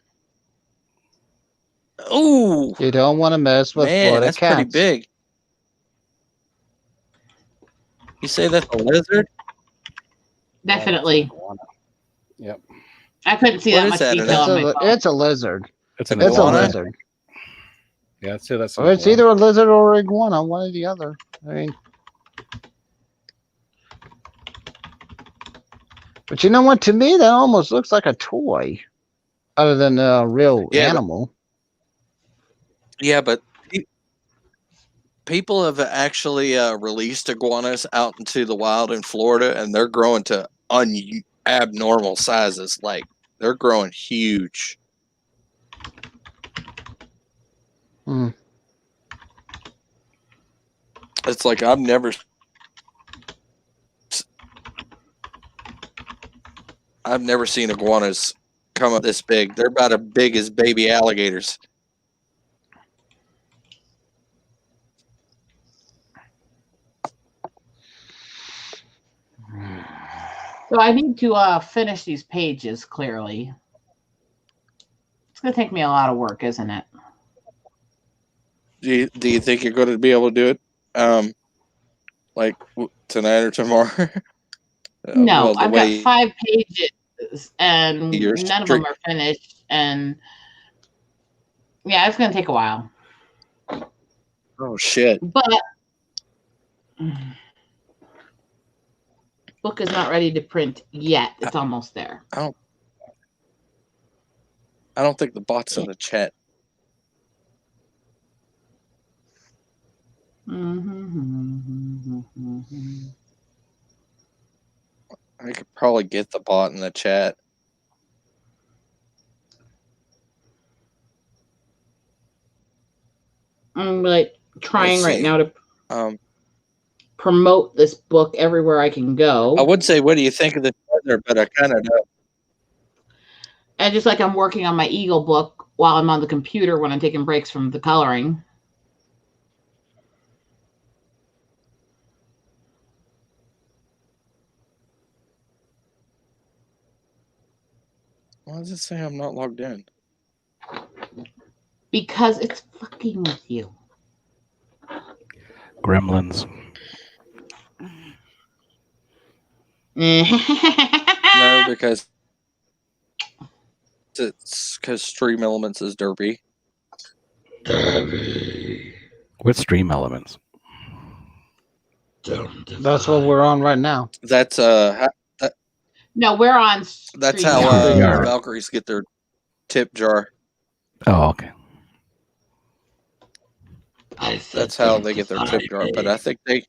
Ooh, You don't want to mess with man, Florida that's cats. pretty big. You say that's a lizard? Definitely. Yep. I couldn't see What that is much that, detail on my phone. It's a lizard. It's an It's a iguana? lizard. Yeah, I'd say that's. Or it's either a lizard or an iguana, one or the other. I mean, but you know what? To me, that almost looks like a toy, other than a real Yeah, but- animal. Yeah, but people have actually released iguanas out into the wild in Florida, and they're growing to abnormal sizes. Like, they're growing huge. Hmm. It's like I've never seen iguanas come up this big. They're about as big as baby alligators. So I need to finish these pages clearly. It's going to take me a lot of work, isn't it? Do you think you're going to be able to do it, like tonight or tomorrow? No, Well, the I've got way 5 pages and You're none of them are finished. And yeah, it's going to take a while. Oh shit! But book is not ready to print yet. It's almost there. I don't think the bot's in the chat. I could probably get the bot in the chat. I'm like trying Let's right see. now to promote this book everywhere I can go. I would say, what do you think of the weather? But I kind of know. And just like I'm working on my Eagle book while I'm on the computer when I'm taking breaks from the coloring. Why does it say I'm not logged in? Because it's fucking with you. Gremlins. No, because Stream Elements is derpy. What Stream Elements? That's what we're on right now. That's No, we're on. that's StreamYard. how StreamYard. Valkyries get their tip jar. Oh, okay. That's how they get their tip jar. But I think they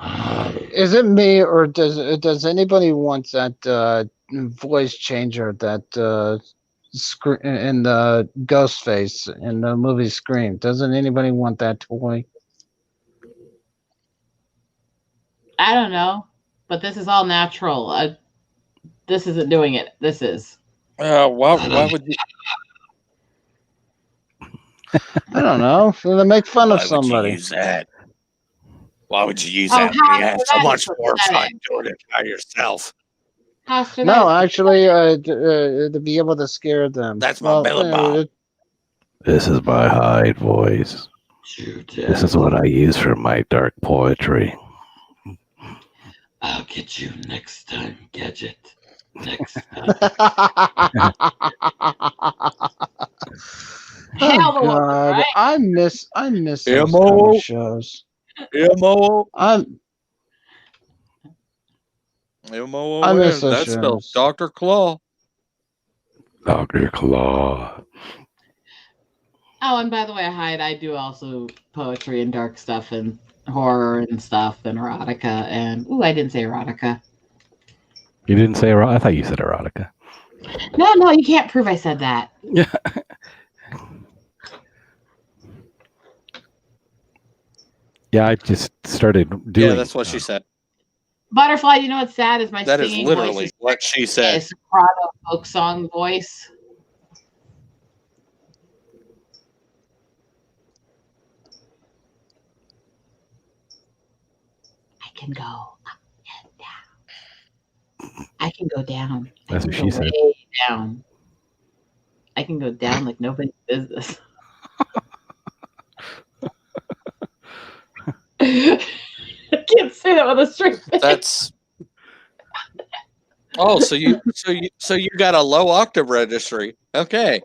Hi. Is it me or does anybody want that voice changer that in the Ghostface in the movie Scream? Doesn't anybody want that toy? I don't know, but this is all natural. This isn't doing it. This is. why would you I don't know. To make fun of why would you somebody. use that? Why would you use Oh, that when you how have so that much is more fun pathetic. doing it by yourself? Pastor, No, that is- actually, to be able to scare them. That's my Billy Bob. This is my Hyde voice. This is what I use for my dark poetry. I'll get you next time, Gadget. Next time. Hell, the Oh woman, God, right? I miss those Mo. kind of shows. M-O-O-N. I miss those That spells shows. Dr. Claw. Dr. Claw. Oh, and by the way, Hyde, I do also poetry and dark stuff and horror and stuff and erotica and I didn't say erotica. You didn't say erotica? I thought you said erotica. No, you can't prove I said that. Yeah. Yeah, I just started doing. Yeah, that's what she said. Butterfly, you know what's sad is my That is singing literally voice what she is said. a soprano folk song voice. I can go up and down. I can go down. I That's can what go she said. way down. I can go down like nobody's business. I can't say that with a straight face. That's oh, so you got a low octave registry. Okay.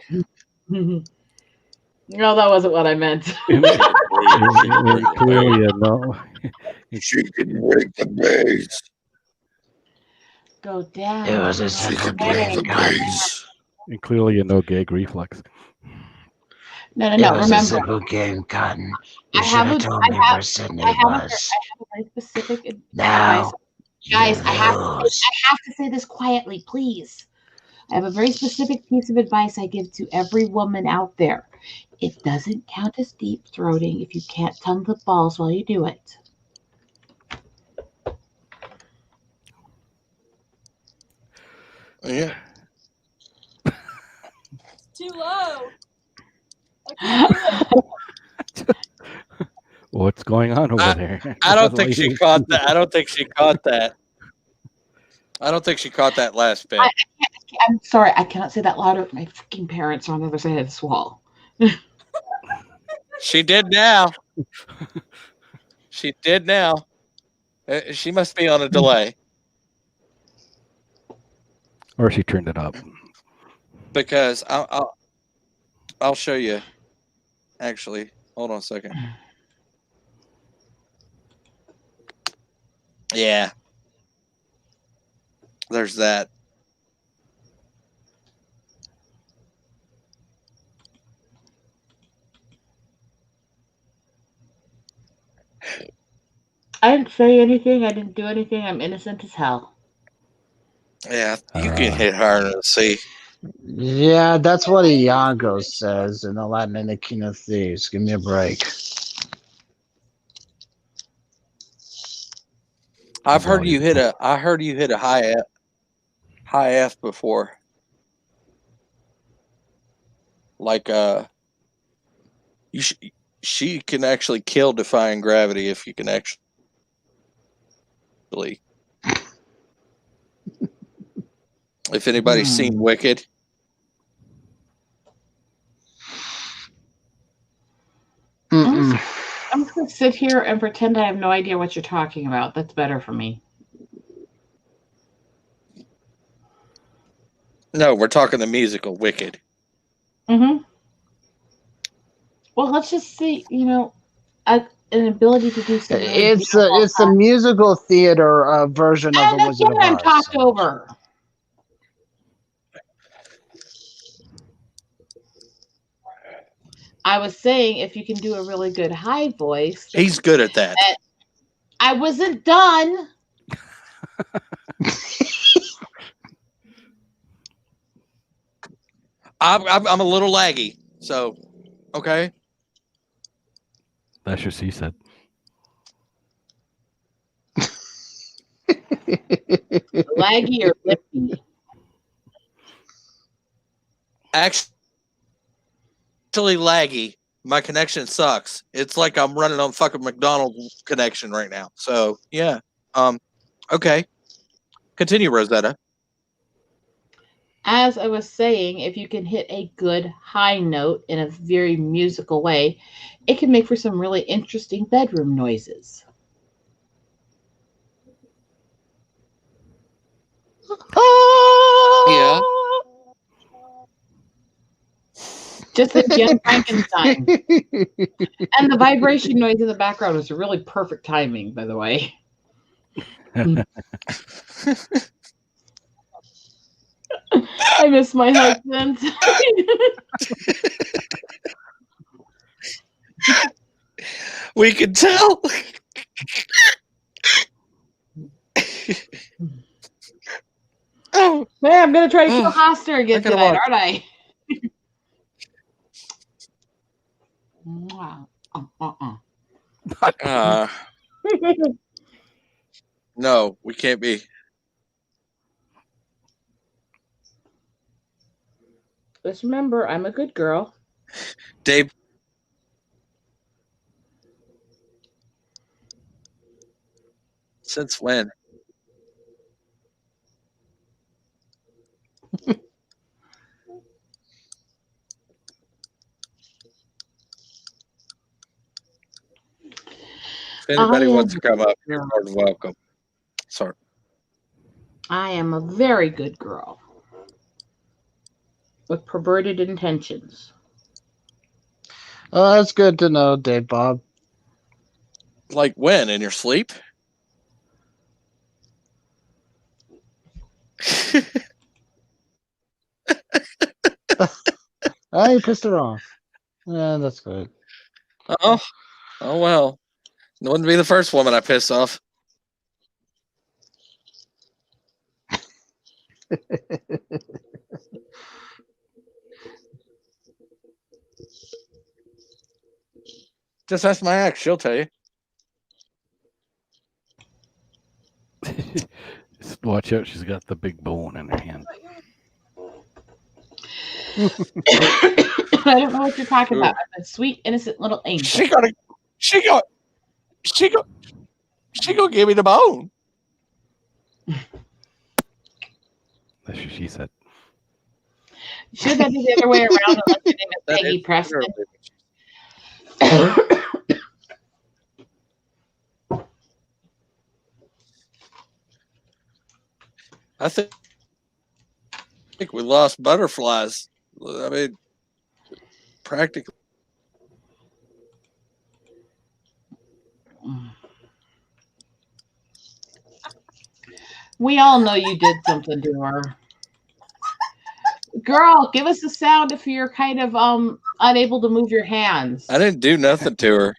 No, that wasn't what I meant. Clearly, no. She can break the bass. Go down. It was a go simple down. game, guys. And clearly, no gag reflex. No. It was a Remember, simple game, Cotton. I You should have have a- told I me have- where Sydney I have a was. very specific advice. Now, Guys, you I have lose. to say this quietly, please. I have a very specific piece of advice I give to every woman out there. It doesn't count as deep throating if you can't tongue the balls while you do it. Yeah. Too low. I can't do it. What's going on over there? I don't think she caught that. I don't think she caught that. I don't think she caught that last bit. I'm sorry, I cannot say that louder. My freaking parents are on the other side of this wall. She did now. She did now. She must be on a delay Or she turned it up. because I'll show you. Actually, hold on a second. Yeah. There's that. I didn't say anything. I didn't do anything. I'm innocent as hell. Yeah, you can hit higher than C. Yeah, that's what Iago says in Aladdin and the King of Thieves. Give me a break. I've heard you hit a. I heard you hit a high F before. Like she can actually kill defying gravity if you can actually. If anybody's seen Wicked, Mm-mm. I'm just gonna sit here and pretend I have no idea what you're talking about. That's better for me. no, we're talking the musical Wicked. Mm-hmm. Well, let's just see. An ability to do something. It's a musical theater version of And the Wizard again, of I'm Oz. talked over. I was saying if you can do a really good high voice. He's good at that. I wasn't done. I'm a little laggy, so okay. That's what she said. Laggy or lippy? Actually, laggy. My connection sucks. It's like I'm running on fucking McDonald's connection right now. So yeah. Okay. Continue, Rosetta. As I was saying, if you can hit a good high note in a very musical way, it can make for some really interesting bedroom noises. Yeah. Just like young Frankenstein. And the vibration noise in the background was really perfect timing, by the way. I miss my husband. We can tell. Oh, Man, I'm going to try to kill Hoster again I gotta tonight, watch. aren't I? Wow. No, we can't be. Just remember, I'm a good girl. Dave. Since when? If anybody wants to come up, you're more than welcome. Sorry. I am a very good girl with perverted intentions. Oh, that's good to know, Dave Bob. Like when? In your sleep? Oh, you pissed her off. Yeah, that's good. Oh well. It wouldn't be the first woman I pissed off. Just ask my ex; she'll tell you. Just watch out, she's got the big bone in her hand. I don't know what you're talking about. I'm a sweet, innocent little angel. She gonna give me the bone. That's what she said. Should that be the other way around unless your name is Peggy Preston? I think we lost butterflies. I mean, practically. We all know you did something to her. Girl, give us a sound if you're kind of unable to move your hands. I didn't do nothing to her.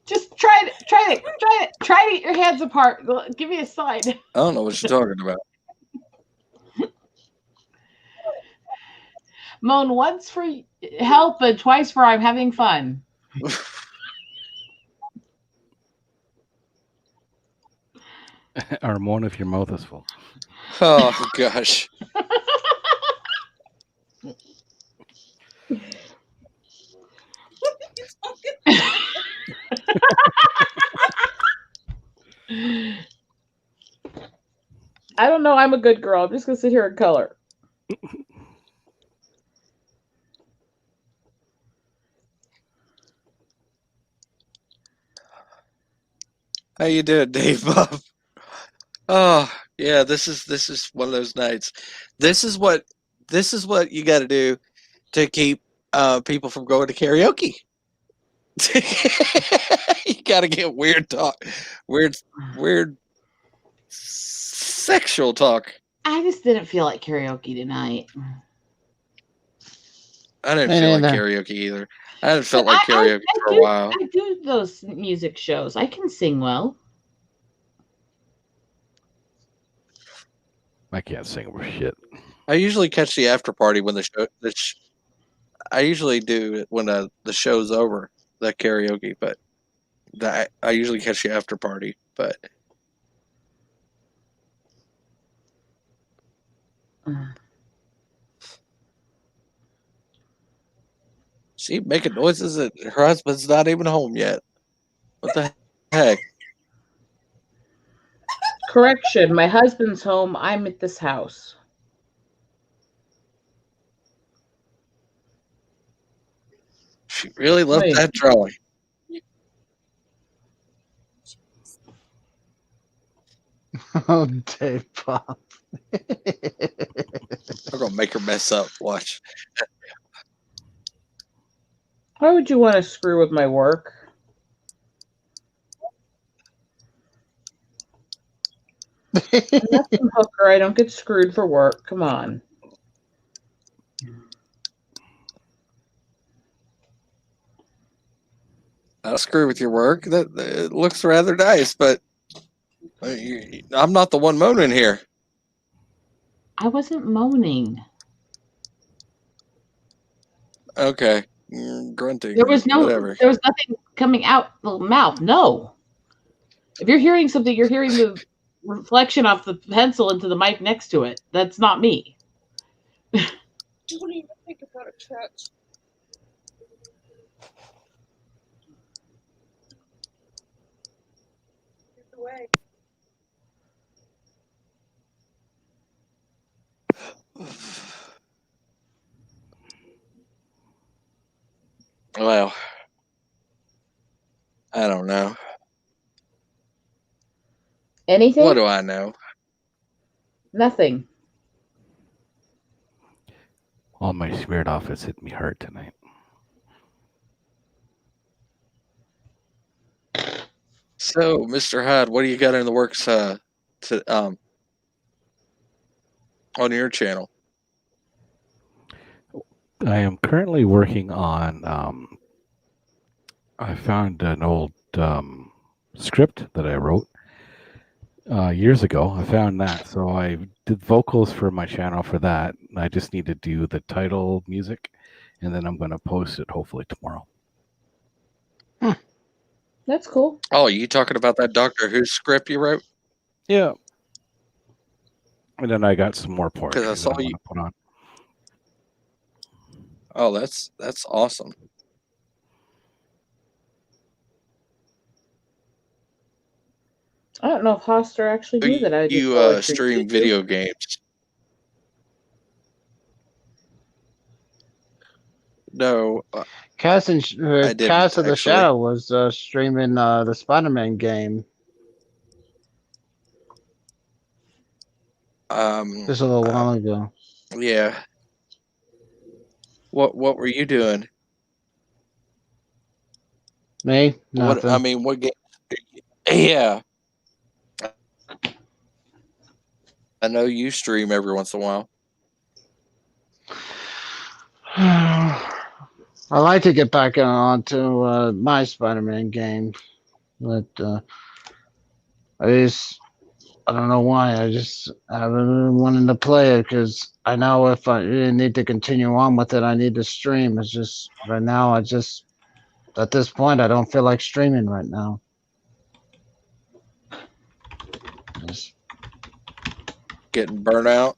Just try to get your hands apart. Give me a sign. I don't know what you're talking about. Moan once for help and twice for I'm having fun. Or moan if your mouth is full. Oh gosh. What are you talking I don't know. I'm a good girl. I'm just gonna sit here and color. How you doing, Dave Bob? Oh yeah, this is one of those nights. This is what you got to do to keep people from going to karaoke. You got to get weird talk, weird sexual talk. I just didn't feel like karaoke tonight. I didn't Me feel like neither. karaoke either. I haven't felt like I karaoke for a while. I do those music shows. I can sing well. I can't sing for shit. I usually catch the after party when the show. I usually do it when the show's over, the karaoke, but I usually catch the after party. But she making noises that her husband's not even home yet. What the heck? Correction, my husband's home. I'm at this house. She really loved Wait. that drawing. Oh, Dave Bob. I'm gonna make her mess up. Watch. Why would you want to screw with my work? I'm not some hooker. I don't get screwed for work. Come on. I'll screw with your work. That it looks rather nice, but I'm not the one moaning here. I wasn't moaning. Okay, grunting. There was whatever. nothing coming out the mouth. No. If you're hearing something, you're hearing the reflection off the pencil into the mic next to it. That's not me. Don't even think about a church. Get away. Well, I don't know. Anything? What do I know? Nothing. All my spirit office hit me hard tonight. So, Mr. Hyde, what do you got in the works on your channel? I am currently working on. I found an old script that I wrote years ago. I found that, so I did vocals for my channel for that. I just need to do the title music, and then I'm going to post it hopefully tomorrow. That's cool. Oh, you talking about that Doctor Who script you wrote? Yeah. And then I got some more poetry Because I that saw I want you. to put on. Oh, that's awesome. I don't know if Hoster actually knew that I did You poetry. stream Did you? video games. No, Cass I didn't, Cass of the actually. Shadow was streaming the Spider-Man game just a little while ago. Yeah. What were you doing? Me? Nothing. What I mean, what game? Yeah. I know you stream every once in a while. I like to get back on to my Spider-Man game, but I don't know why. I just haven't been wanting to play it because I know if I need to continue on with it, I need to stream. It's just right now, at this point, I don't feel like streaming right now. getting burnt out?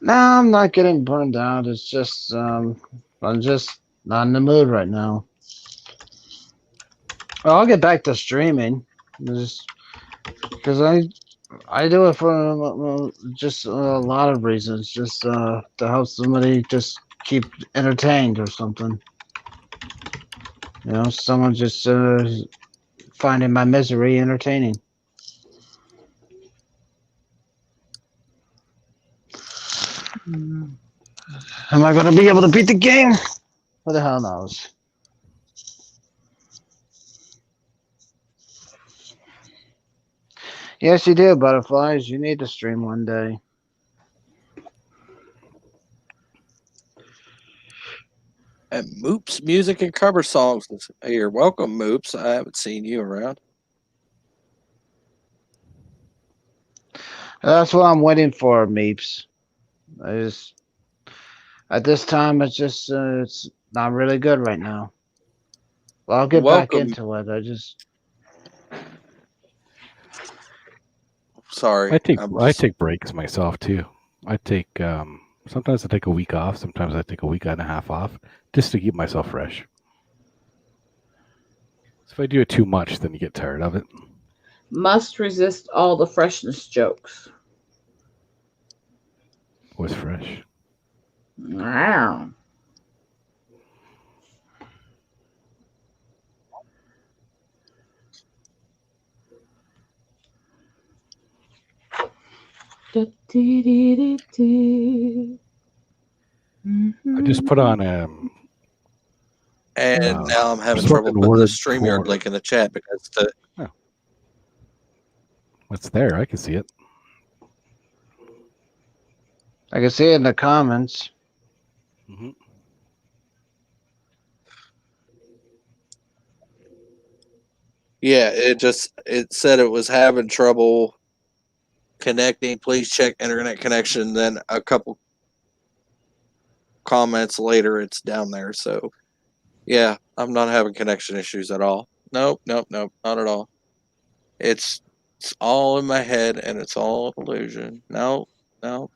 No, I'm not getting burned out. It's just I'm just not in the mood right now. Well, I'll get back to streaming, just because I do it for just a lot of reasons, just to help somebody just keep entertained or something. You know, someone just finding my misery entertaining. Am I going to be able to beat the game? Who the hell knows? Yes, you do, butterflies. You need to stream one day. And Moops Music and Cover Songs is here. Welcome, Moops. I haven't seen you around. That's what I'm waiting for, Meeps. At this time, it's not really good right now. Well, I'll get back Welcome. into it. Sorry. I take breaks myself too. I take sometimes I take a week off, sometimes I take a week and a half off just to keep myself fresh. So if I do it too much, then you get tired of it. Must resist all the freshness jokes. What's fresh? Wow. I just put on And Wow. now I'm having Spoken trouble putting the word StreamYard for- link in the chat because what's there? I can see it. I can see it in the comments. Mhm. yeah, it said it was having trouble connecting. Please check internet connection. Then a couple comments later, it's down there. So yeah, I'm not having connection issues at all. Nope, not at all. It's all in my head and it's all illusion. No. Oh,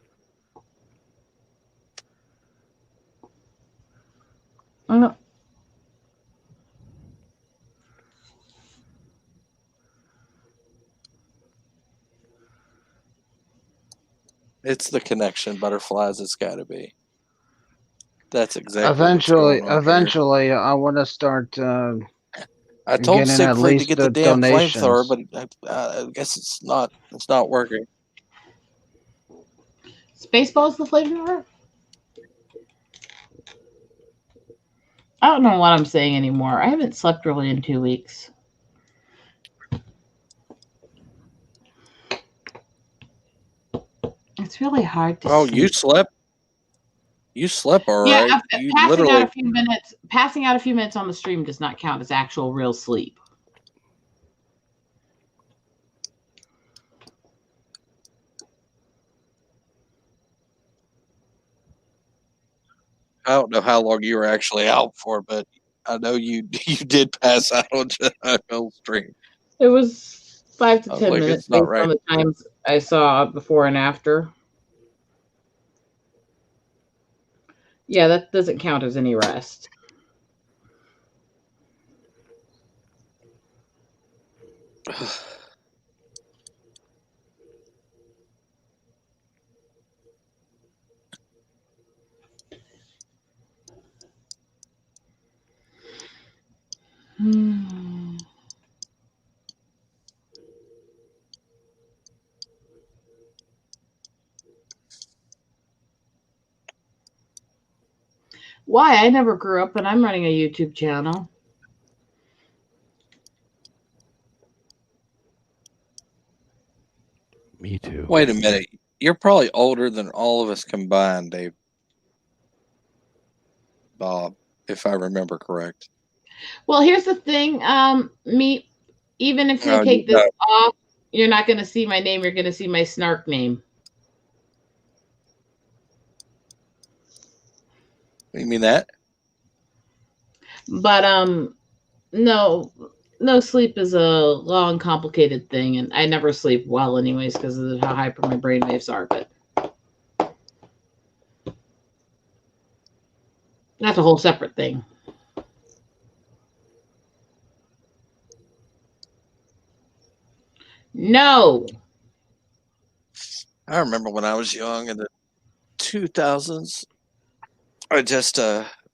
It's the connection, butterflies. It's got to be. That's exactly what's going on here. Eventually, I want to start. I told getting at Siegfried to least get the the damn donations. flamethrower, but I guess it's not working. Spaceball's the flavor? I don't know what I'm saying anymore. I haven't slept really in 2 weeks. It's really hard to Oh, sleep. you slept? You slept all Yeah, right. after You passing literally. out a few minutes. Passing out a few minutes on the stream does not count as actual real sleep. I don't know how long you were actually out for, but I know you did pass out on the stream. It was 5 to I was 10 like, minutes it's not based right. on the times I saw before and after. Yeah, that doesn't count as any rest. Why? I never grew up and I'm running a YouTube channel. Me too. Wait a minute. You're probably older than all of us combined, Dave. Bob, if I remember correct. Well, here's the thing. Even if we Oh, take you this off, you're not going to see my name. You're going to see my snark name. You mean that? But no, no sleep is a long, complicated thing, and I never sleep well, anyways, because of how hyper my brain waves are. But that's a whole separate thing. No. I remember when I was young in the 2000s. I just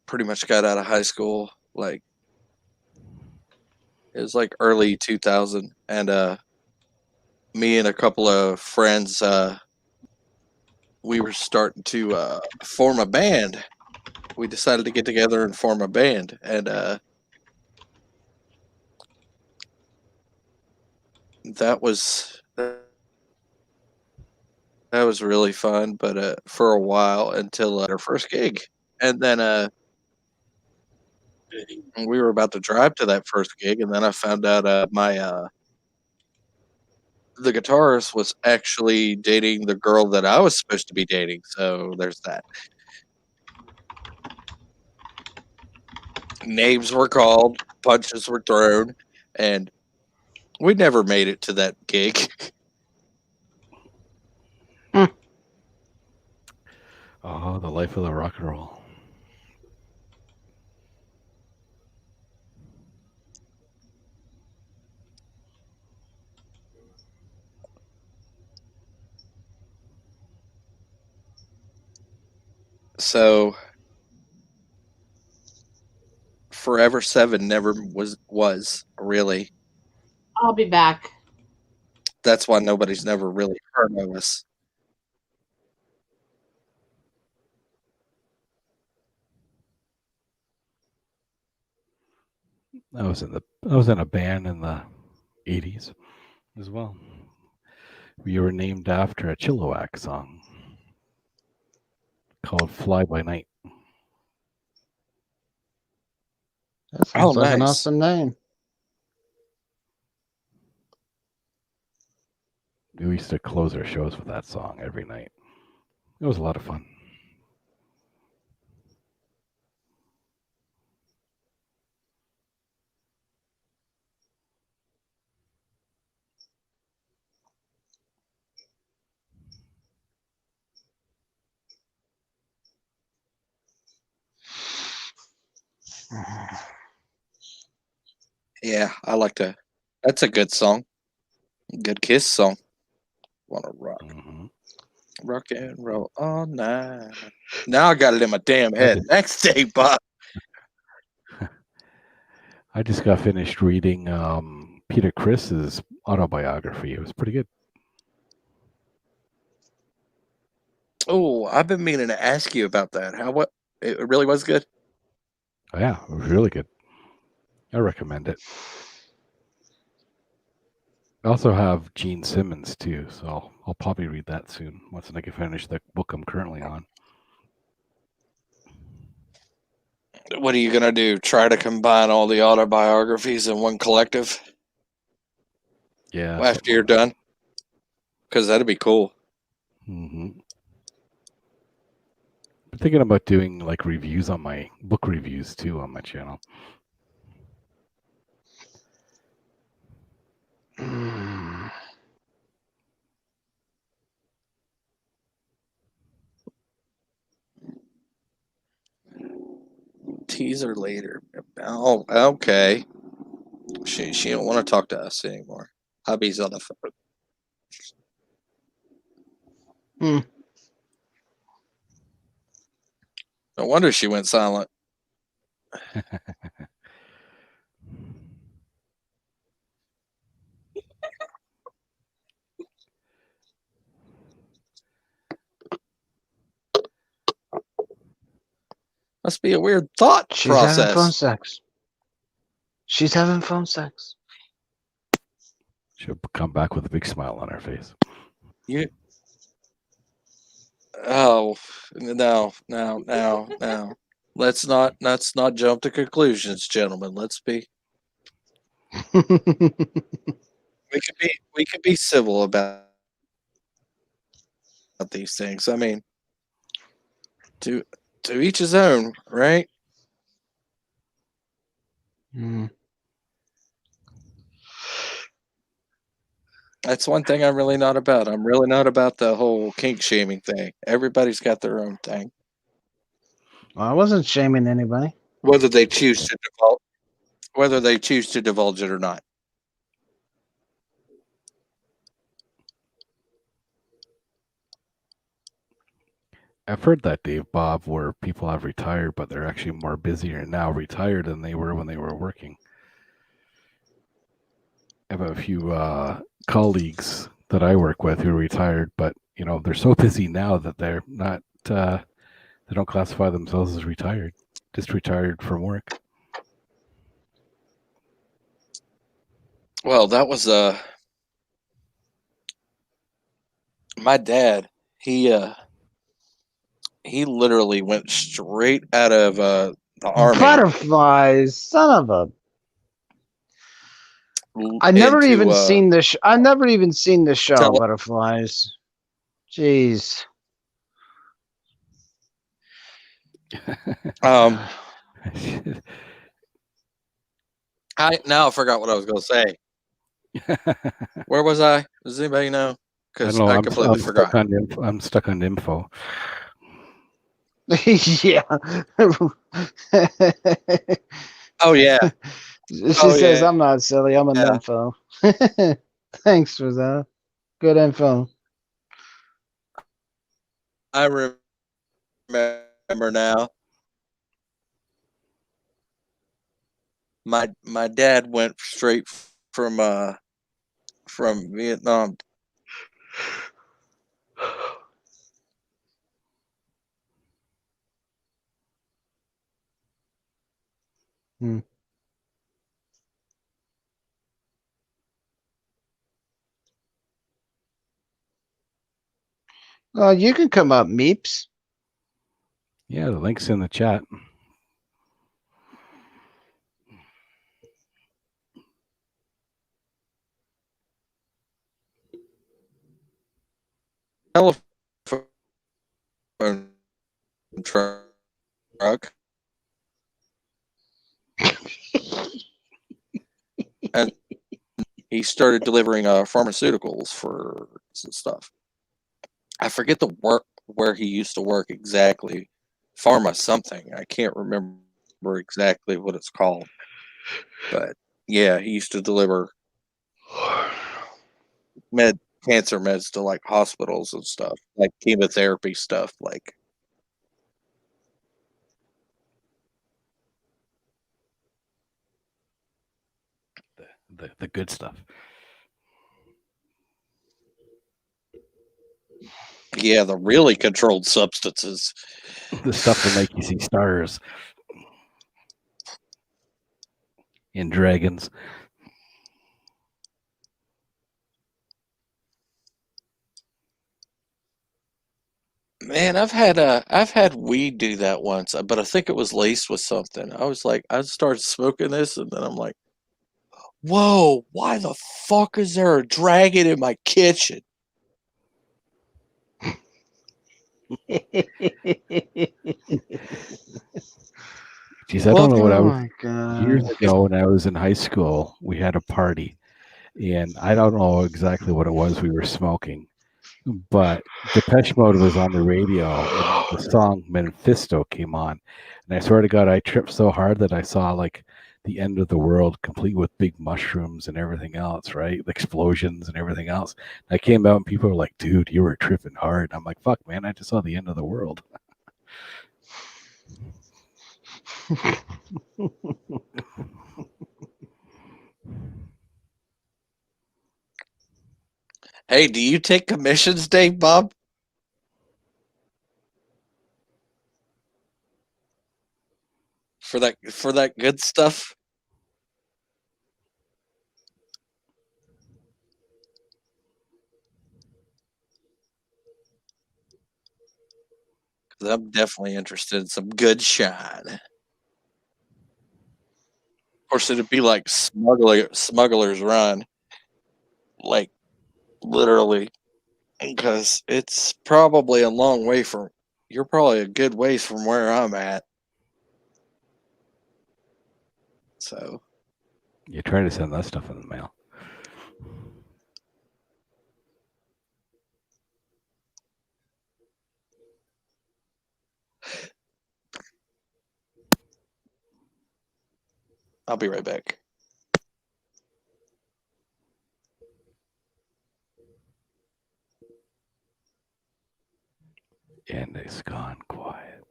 pretty much got out of high school. Like it was like early 2000, and me and a couple of friends, we were starting to form a band. We decided to get together and form a band, and that was that was really fun. But for a while until our first gig, and then we were about to drive to that first gig, and then I found out my the guitarist was actually dating the girl that I was supposed to be dating. So there's that. Names were called, punches were thrown, and we never made it to that gig. Oh, the life of the rock and roll. So Forever Seven never was really. I'll be back. That's why nobody's never really heard of us. I was in a band in the 80s as well. We were named after a Chilliwack song called Fly by Night. That sounds like an nice. awesome name. We used to close our shows with that song every night. It was a lot of fun. Yeah, I like to. That's a good song. Good Kiss song. Wanna rock, Mhm. rock and roll all night. Now I got it in my damn I head. did. Next day, Bob. I just got finished reading Peter Criss's autobiography. It was pretty good. Oh, I've been meaning to ask you about that. How what? It really was good. Oh, yeah, it was really good. I recommend it. I also have Gene Simmons too, so I'll probably read that soon once I can finish the book I'm currently on. What are you gonna do? Try to combine all the autobiographies in one collective Yeah. after you're done? Because that'd be cool. Mm-hmm. I'm thinking about doing like reviews on my book reviews too on my channel. Teaser later. Oh, okay. She don't want to talk to us anymore. Hubby's on the phone. No wonder she went silent. Must be a weird thought She's having phone process. sex. She's having phone sex. She'll come back with a big smile on her face. You. Oh no. Let's not jump to conclusions, gentlemen. Let's be. We could be civil about these things. I mean, to each his own, right? Mm. That's one thing I'm really not about. I'm really not about the whole kink shaming thing. Everybody's got their own thing, Well, I wasn't shaming anybody. whether they choose to divulge it or not. I've heard that, Dave Bob, where people have retired, but they're actually more busier now retired than they were when they were working. I have a few colleagues that I work with who are retired, but they're so busy now that they're not. They don't classify themselves as retired, just retired from work. Well, that was my dad. He literally went straight out of the army. Butterflies, son of a. I never even seen the. I never even seen the show Butterflies. Jeez. I forgot what I was going to say. Where was I? Does anybody know? Because I completely forgot. I'm stuck on info. Yeah. Oh yeah. She says, "I'm not silly. I'm an info." Thanks for that. Good info. I remember now. My dad went straight from Vietnam. Well, you can come up, Meeps. Yeah, the link's in the chat. Telephone truck. And he started delivering pharmaceuticals for some stuff. I forget the work where he used to work exactly. Pharma something. I can't remember exactly what it's called. But yeah, he used to deliver cancer meds to like hospitals and stuff, like chemotherapy stuff, like. The good stuff. Yeah, the really controlled substances. The stuff that make you see stars and dragons. Man, I've had weed do that once, but I think it was laced with something. I started smoking this, and then I'm like, whoa, why the fuck is there a dragon in my kitchen? Geez, I don't know what I was. Years ago when I was in high school, we had a party, and I don't know exactly what it was we were smoking, but Depeche Mode was on the radio, and the song Mephisto came on, and I swear to God, I tripped so hard that I saw like the end of the world, complete with big mushrooms and everything else, right? Explosions and everything else. I came out and people were like, "Dude, you were tripping hard." I'm like, "Fuck, man, I just saw the end of the world." Hey, do you take commissions, Dave Bob? For that good stuff? Because I'm definitely interested in some good shine. Of course, it'd be like Smuggler's Run. Like, literally. Because it's probably a long way from. You're probably a good ways from where I'm at. So. You try to send that stuff in the mail. I'll be right back. And it's gone quiet.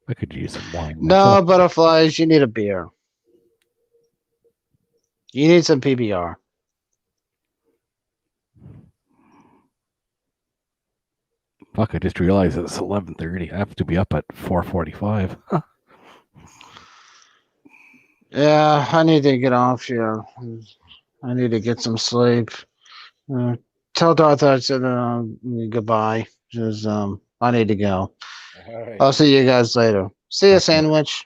I could use some wine. No, myself. butterflies, you need a beer. You need some PBR. Fuck! I just realized it's 11:30. I have to be up at 4:45. Yeah, I need to get off here. I need to get some sleep. Tell Darth I said goodbye. Just I need to go. All right. I'll see you guys later. See ya, Okay. sandwich.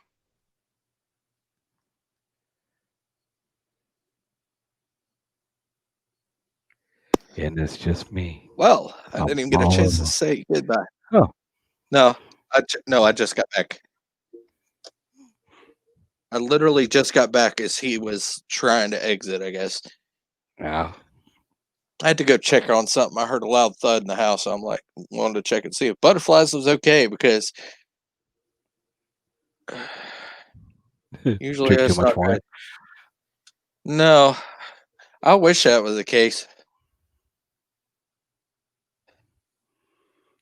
And it's just me. Well, I I'm didn't even get a all chance to alone. say goodbye. Oh. No, I just got back. I literally just got back as he was trying to exit, I guess. Yeah. I had to go check on something. I heard a loud thud in the house. So I'm like, wanted to check and see if Butterflies was okay because usually Drink too it's much not wine. good. No, I wish that was the case.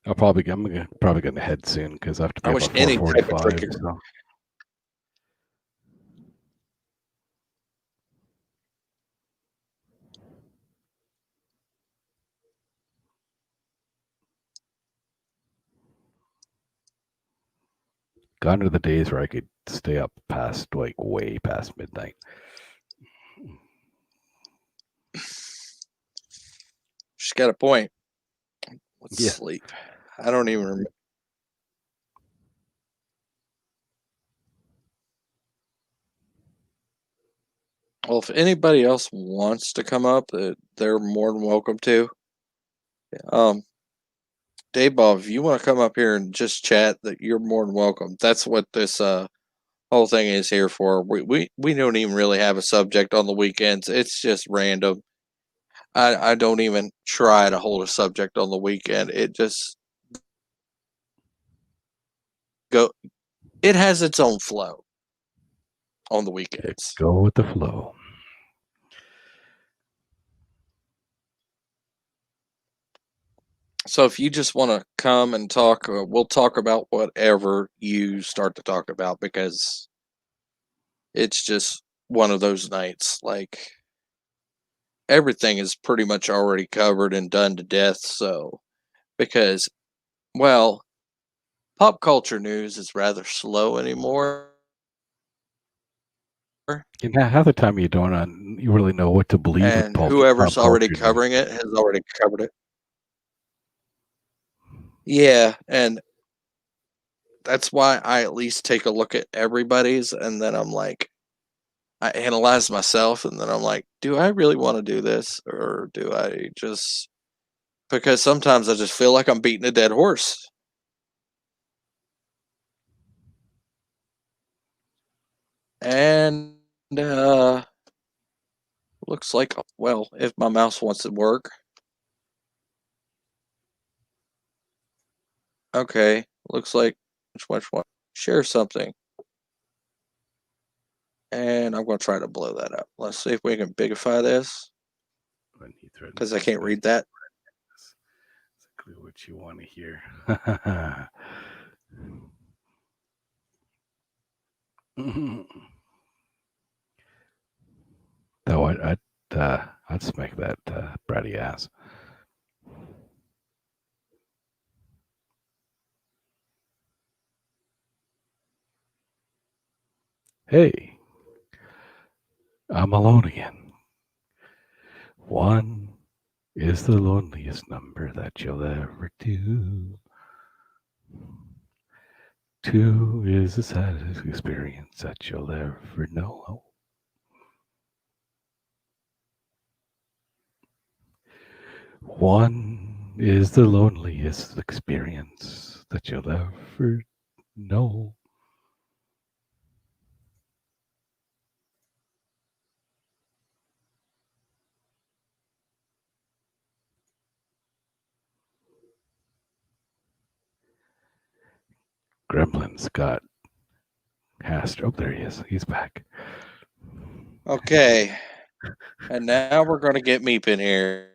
I'm probably gonna head soon because I have to be I up wish at any type of 4:45. drinking. So. Gone are the days where I could stay up past like way past midnight. She's got a point. Let's Yeah. sleep. I don't even remember. Well, if anybody else wants to come up, they're more than welcome to. Dave Bob, if you want to come up here and just chat, that you're more than welcome. That's what this whole thing is here for. We don't even really have a subject on the weekends. It's just random. I don't even try to hold a subject on the weekend. It just go. It has its own flow on the weekends. Go with the flow. So if you just want to come and talk, we'll talk about whatever you start to talk about because it's just one of those nights. Like everything is pretty much already covered and done to death. So because, well, pop culture news is rather slow anymore. And half the time you don't you really know what to believe with And pop whoever's already culture news. covering it has already covered it. Yeah, and that's why I at least take a look at everybody's, and then I'm like, I analyze myself, and then I'm like, do I really want to do this, or do I just? Because sometimes I just feel like I'm beating a dead horse. And looks like, well, if my mouse wants to work. Okay, looks like which one? Share something. And I'm going to try to blow that up. Let's see if we can bigify this because I can't read that. Exactly what you want to hear. Though I'd smack that bratty ass. Hey, I'm alone again. One is the loneliest number that you'll ever do. Two is the saddest experience that you'll ever know. One is the loneliest experience that you'll ever know. Gremlins got cast. Oh, there he is. He's back. Okay. And now we're going to get Meep in here.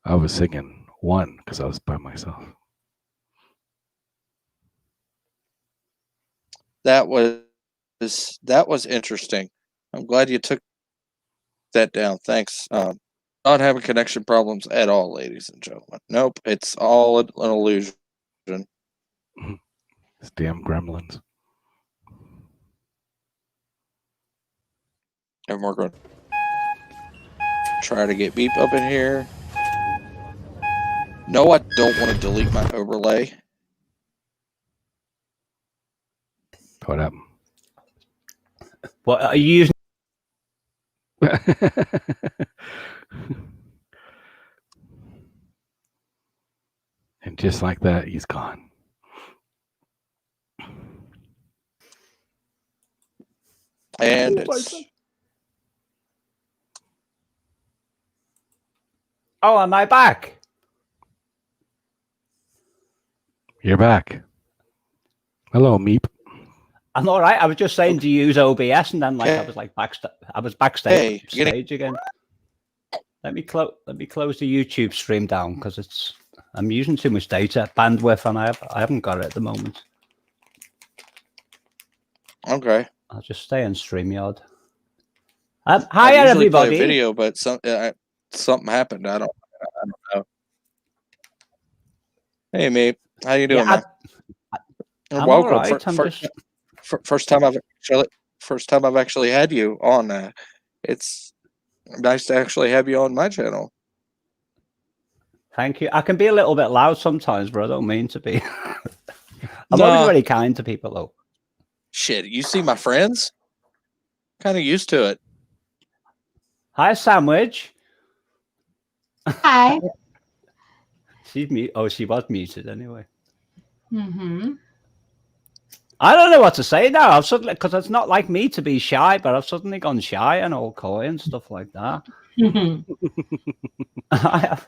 I was singing one because I was by myself. That was interesting. I'm glad you took that down. Thanks. Not having connection problems at all, ladies and gentlemen. Nope, it's all an illusion. These damn gremlins. And we're going to try to get Beep up in here. No, I don't want to delete my overlay. What happened? What are you using? And just like that, he's gone. And Oh, it's Oh, am I back? You're back. Hello, Meep. I'm all right. I was just saying to use OBS, and then like I was like backstage. I was backstage Hey, stage again. Let me close the YouTube stream down because I'm using too much data bandwidth, and I haven't got it at the moment. okay. I'll just stay on StreamYard. I Hi usually everybody. play video, but something happened. I don't know. Hey, Meep. How you doing, man? I'm Welcome. all right. First time I've actually had you on. It's nice to actually have you on my channel. Thank you. I can be a little bit loud sometimes, but I don't mean to be. I'm Nah. always very kind to people, though. Shit, you see my friends? Kind of used to it. Hi, Sandwich. Hi. She's mute. Oh, she was muted anyway. Mm-hmm. I don't know what to say now. I've suddenly, because it's not like me to be shy, but I've suddenly gone shy and all coy and stuff like that. I have.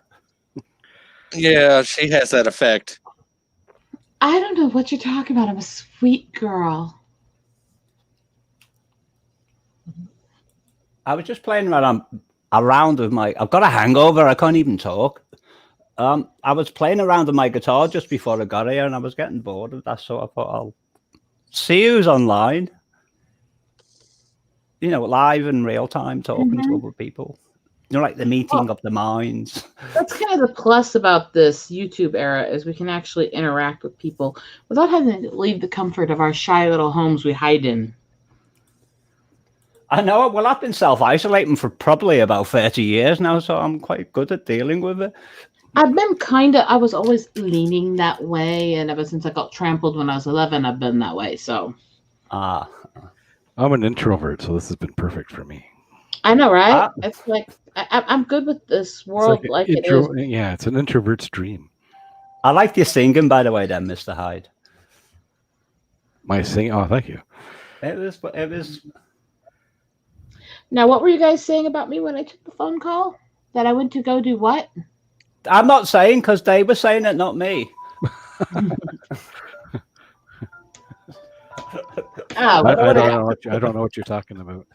Yeah, she has that effect. I don't know what you're talking about. I'm a sweet girl. I was just playing around with my. I've got a hangover. I can't even talk. I was playing around with my guitar just before I got here, and I was getting bored of that, so I thought I'll see who's online. You know, live in real time, talking to other people. You know, like the meeting of the minds. That's kind of the plus about this YouTube era is we can actually interact with people without having to leave the comfort of our shy little homes we hide in. I know. Well, I've been self-isolating for probably about 30 years now, so I'm quite good at dealing with it. I was always leaning that way, and ever since I got trampled when I was 11, I've been that way, so. I'm an introvert, so this has been perfect for me. I know, right? It's like, I'm good with this world like it is. Yeah, it's an introvert's dream. I like your singing, by the way, then, Mr. Hyde. My singing? Oh, thank you. It was. Now, what were you guys saying about me when I took the phone call? That I went to go do what? I'm not saying because they were saying it, not me. Oh, I don't know what you're talking about.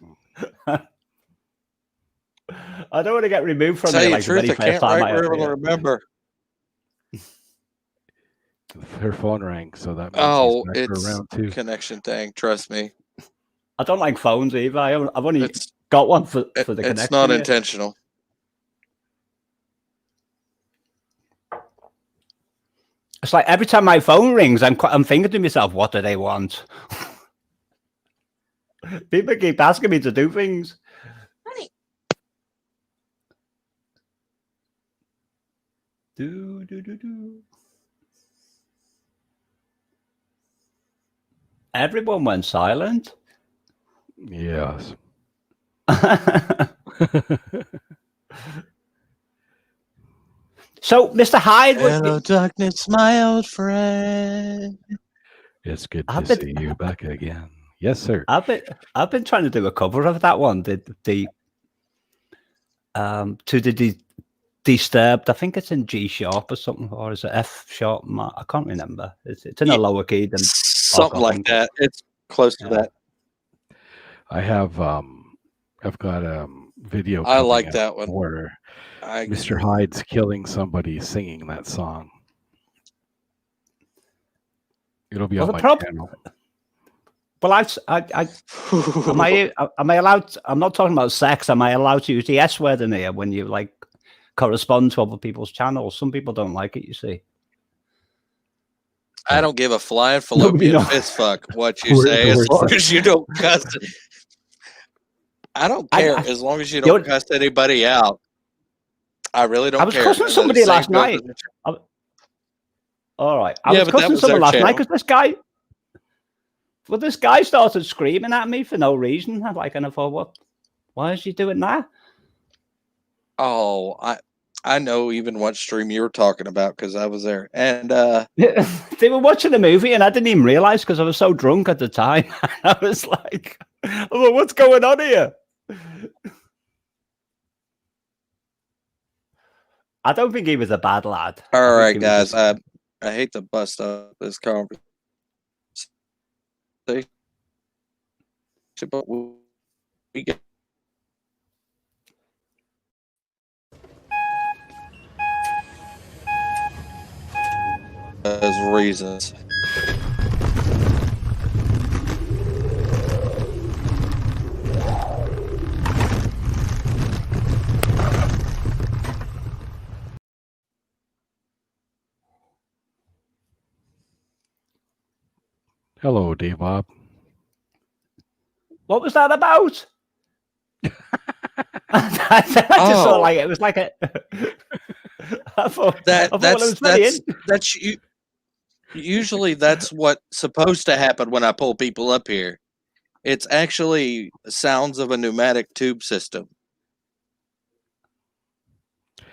I don't want to get removed from Tell it. you Like the truth, the I very can't first time right I ever able to hear. remember. Her phone rang, so that means Oh, he's back for it's round two. connection thing. Trust me. I don't like phones either. I've only It's got one for the connection. it's not here. intentional. It's like every time my phone rings, I'm thinking to myself, what do they want? People keep asking me to do things. Honey. Do. Everyone went silent. Yes. So, Mr. Hyde, Hello, darkness, my old friend. It's good I've to been- see you back again. Yes, sir. I've been trying to do a cover of that one. To the Disturbed. I think it's in G sharp or something, or is it F sharp? I can't remember. It's in a lower key than Something like that. It's close to that. I have I've got a video. I coming like up that one. where I Mr. Hyde's killing somebody singing that song. It'll be Well, on the my prob- channel. Well, am I allowed? I'm not talking about sex. Am I allowed to use the S word in here when you like correspond to other people's channels? Some people don't like it. You see. I don't give a flying fallopian No. fist fuck what you Word- say the as word long sex. as you don't cuss. I don't care as long as you don't cuss anybody out. I really don't I was care. cussing And the somebody same last goes night. with- All right, I Yeah, was but that cussing was someone their last night channel. because this guy started screaming at me for no reason. And I thought, what? Why is he doing that? Oh, I know even what stream you were talking about because I was there. And They were watching a movie and I didn't even realize because I was so drunk at the time. I was like, oh, what's going on here? I don't think he was a bad lad. all I right, think he was guys, I hate to bust up this conversation, but we get as reasons. Hello, Dave Bob. What was that about? I just saw like it was like a. I thought it was that's usually that's what's supposed to happen when I pull people up here. It's actually sounds of a pneumatic tube system.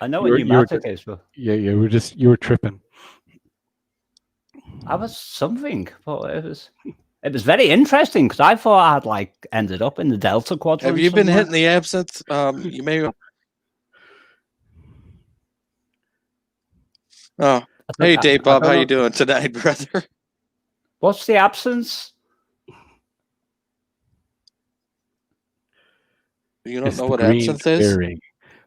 I know what You were pneumatic is, but Yeah, you were tripping. I was something, but it was very interesting because I thought I had like ended up in the Delta Quadrant. Have you been somewhere. hitting the absinthe? You may. Oh, hey, Dave Bob, I how don't you doing tonight, brother? What's the absence? You don't It's know the what green absinthe is? fairy.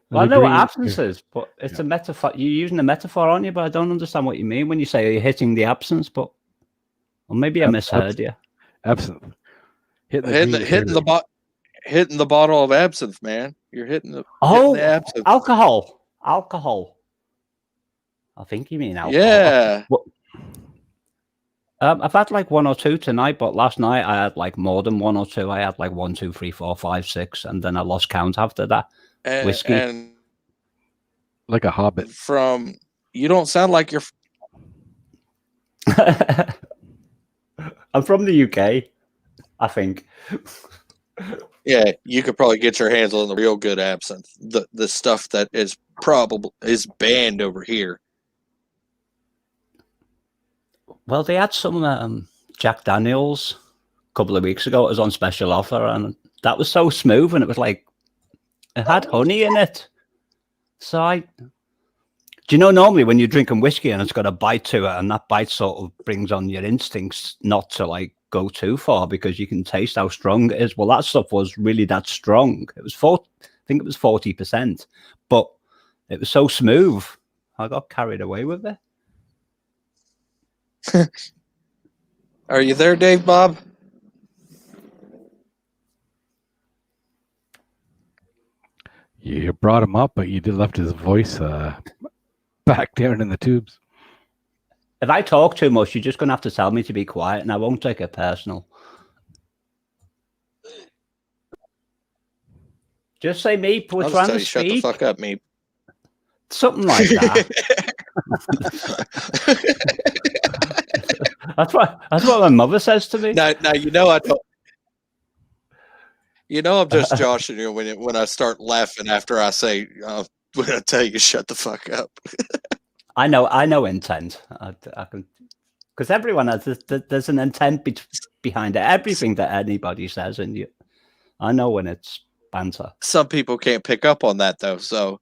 Well, I The know what green absence fairy. is, but it's a metaphor. You're using a metaphor, aren't you? But I don't understand what you mean when you say you're hitting the absence. But or maybe I misheard you. Absinthe. Hitting Hitting the bottle of absinthe, man. You're hitting the absinthe. Alcohol. I think you mean alcohol. Yeah. I've had like one or two tonight, but last night I had like more than one or two. I had like 1, 2, 3, 4, 5, 6, and then I lost count after that. Whiskey. And like a hobbit. You don't sound like you're. I'm from the UK, I think. Yeah, you could probably get your hands on the real good absinthe. The stuff that is banned over here. Well, they had some Jack Daniels a couple of weeks ago. It was on special offer, and that was so smooth, and it was like it had honey in it. So do you know normally when you're drinking whiskey and it's got a bite to it, and that bite sort of brings on your instincts not to like go too far because you can taste how strong it is. Well, that stuff was really that strong. It was I think it was 40%, but it was so smooth. I got carried away with it. Are you there, Dave Bob? You brought him up, but you did left his voice back down in the tubes. If I talk too much, you're just going to have to tell me to be quiet, and I won't take it personal. Just say, Meep, we're I'll trying just tell to you, speak. shut the fuck up, Meep. Something like that. That's what my mother says to me. Now you know I don't. You know I'm just joshing you when I start laughing after I say when I tell you shut the fuck up. I know intent. I can, because everyone has there's an intent behind it. Everything that anybody says, I know when it's banter. Some people can't pick up on that though, so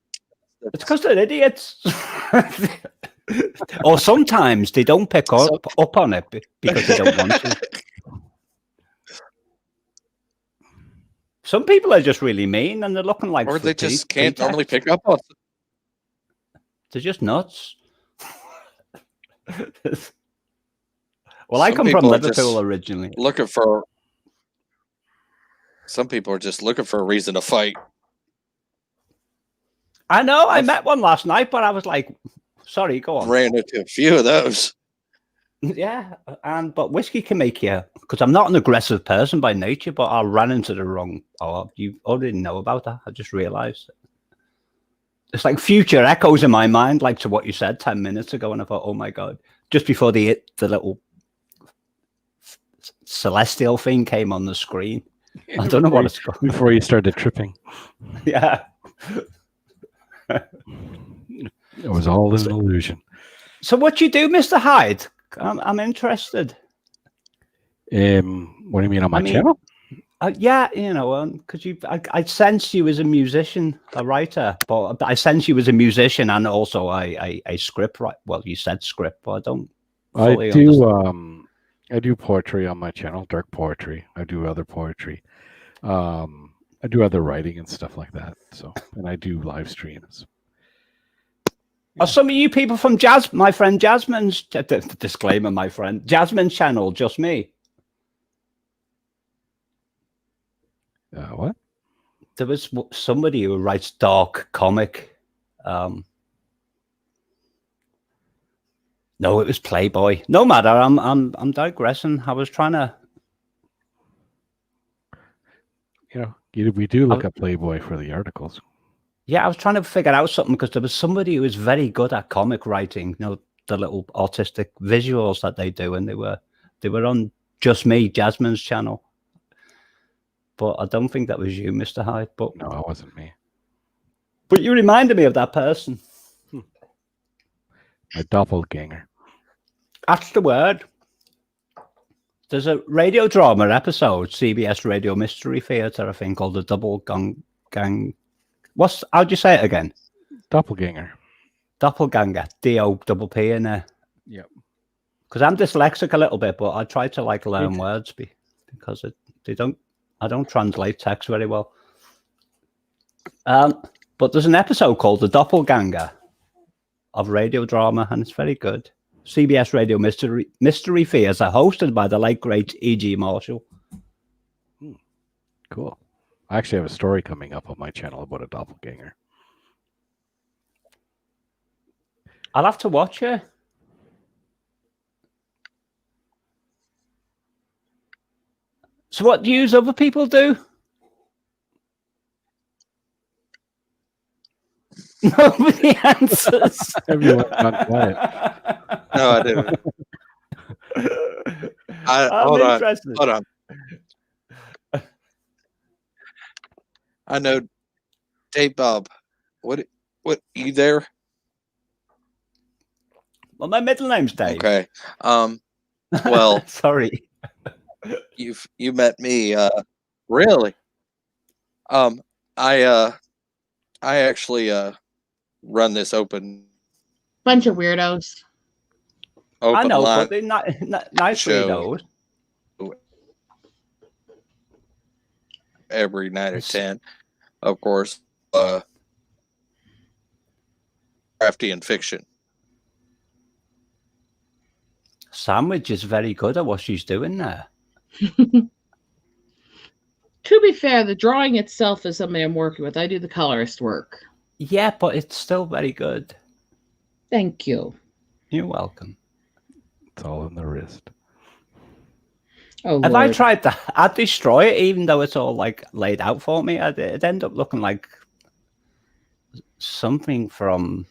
It's because they're idiots. Or sometimes they don't pick up on it because they don't want to. Some people are just really mean and they're looking like. Or they just can't normally pick up on. They're just nuts. Well, I come from Liverpool originally. Some people are just looking for a reason to fight. I know. I met one last night, but I was like, sorry, go on. Ran into a few of those. Yeah, but whiskey can make you, because I'm not an aggressive person by nature, but I ran into the wrong. Oh, you already know about that. I just realized. It's like future echoes in my mind, like to what you said 10 minutes ago, and I thought, oh my God, just before the little celestial thing came on the screen. I don't know what it's called. Before you started tripping. Yeah. It was all an illusion. So what you do, Mr. Hyde? I'm interested. What do you mean on my channel? Yeah, because I sense you as a musician, a writer, but I sense you as a musician and also a script writer. Well, you said script, but I don't. I do poetry on my channel, dark poetry. I do other poetry. I do other writing and stuff like that. So, and I do live streams. Are some of you people from my friend Jasmine's disclaimer, my friend Jasmine's channel, just me? What? There was somebody who writes dark comic. No, it was Playboy. No matter. I'm digressing. I was trying to. We do look at Playboy for the articles. Yeah, I was trying to figure out something because there was somebody who was very good at comic writing. The little artistic visuals that they do, and they were on Just Me, Jasmine's channel. But I don't think that was you, Mr. Hyde. But no, it wasn't me. But you reminded me of that person. My doppelganger. That's the word. There's a radio drama episode, CBS Radio Mystery Theater, I think, called The Double Gang. How'd you say it again? Doppelganger. Doppelganger. D-O-double-P in there. Yep. Because I'm dyslexic a little bit, but I try to learn words because I don't translate text very well. But there's an episode called The Doppelganger of radio drama, and it's very good. CBS Radio Mystery Theater, hosted by the late great E.G. Marshall. Cool. I actually have a story coming up on my channel about a doppelganger. I'll have to watch it. So what do other people do? Nobody answers. Everyone got quiet. No, I didn't. Hold on. I know, Dave Bob. What? You there? Well, my middle name's Dave. Okay. Well, sorry. You met me. Really? I actually run this open. Bunch of weirdos. Open I know, line but they're nice show. weirdos. Every night at 10, of course. Crafty and fiction. Sandwich is very good at what she's doing there. To be fair, the drawing itself is something I'm working with. I do the colorist work. Yeah, but it's still very good. Thank you. You're welcome. It's all in the wrist. Oh, if Lord. I tried that, I'd destroy it, even though it's all laid out for me. It'd end up looking like something from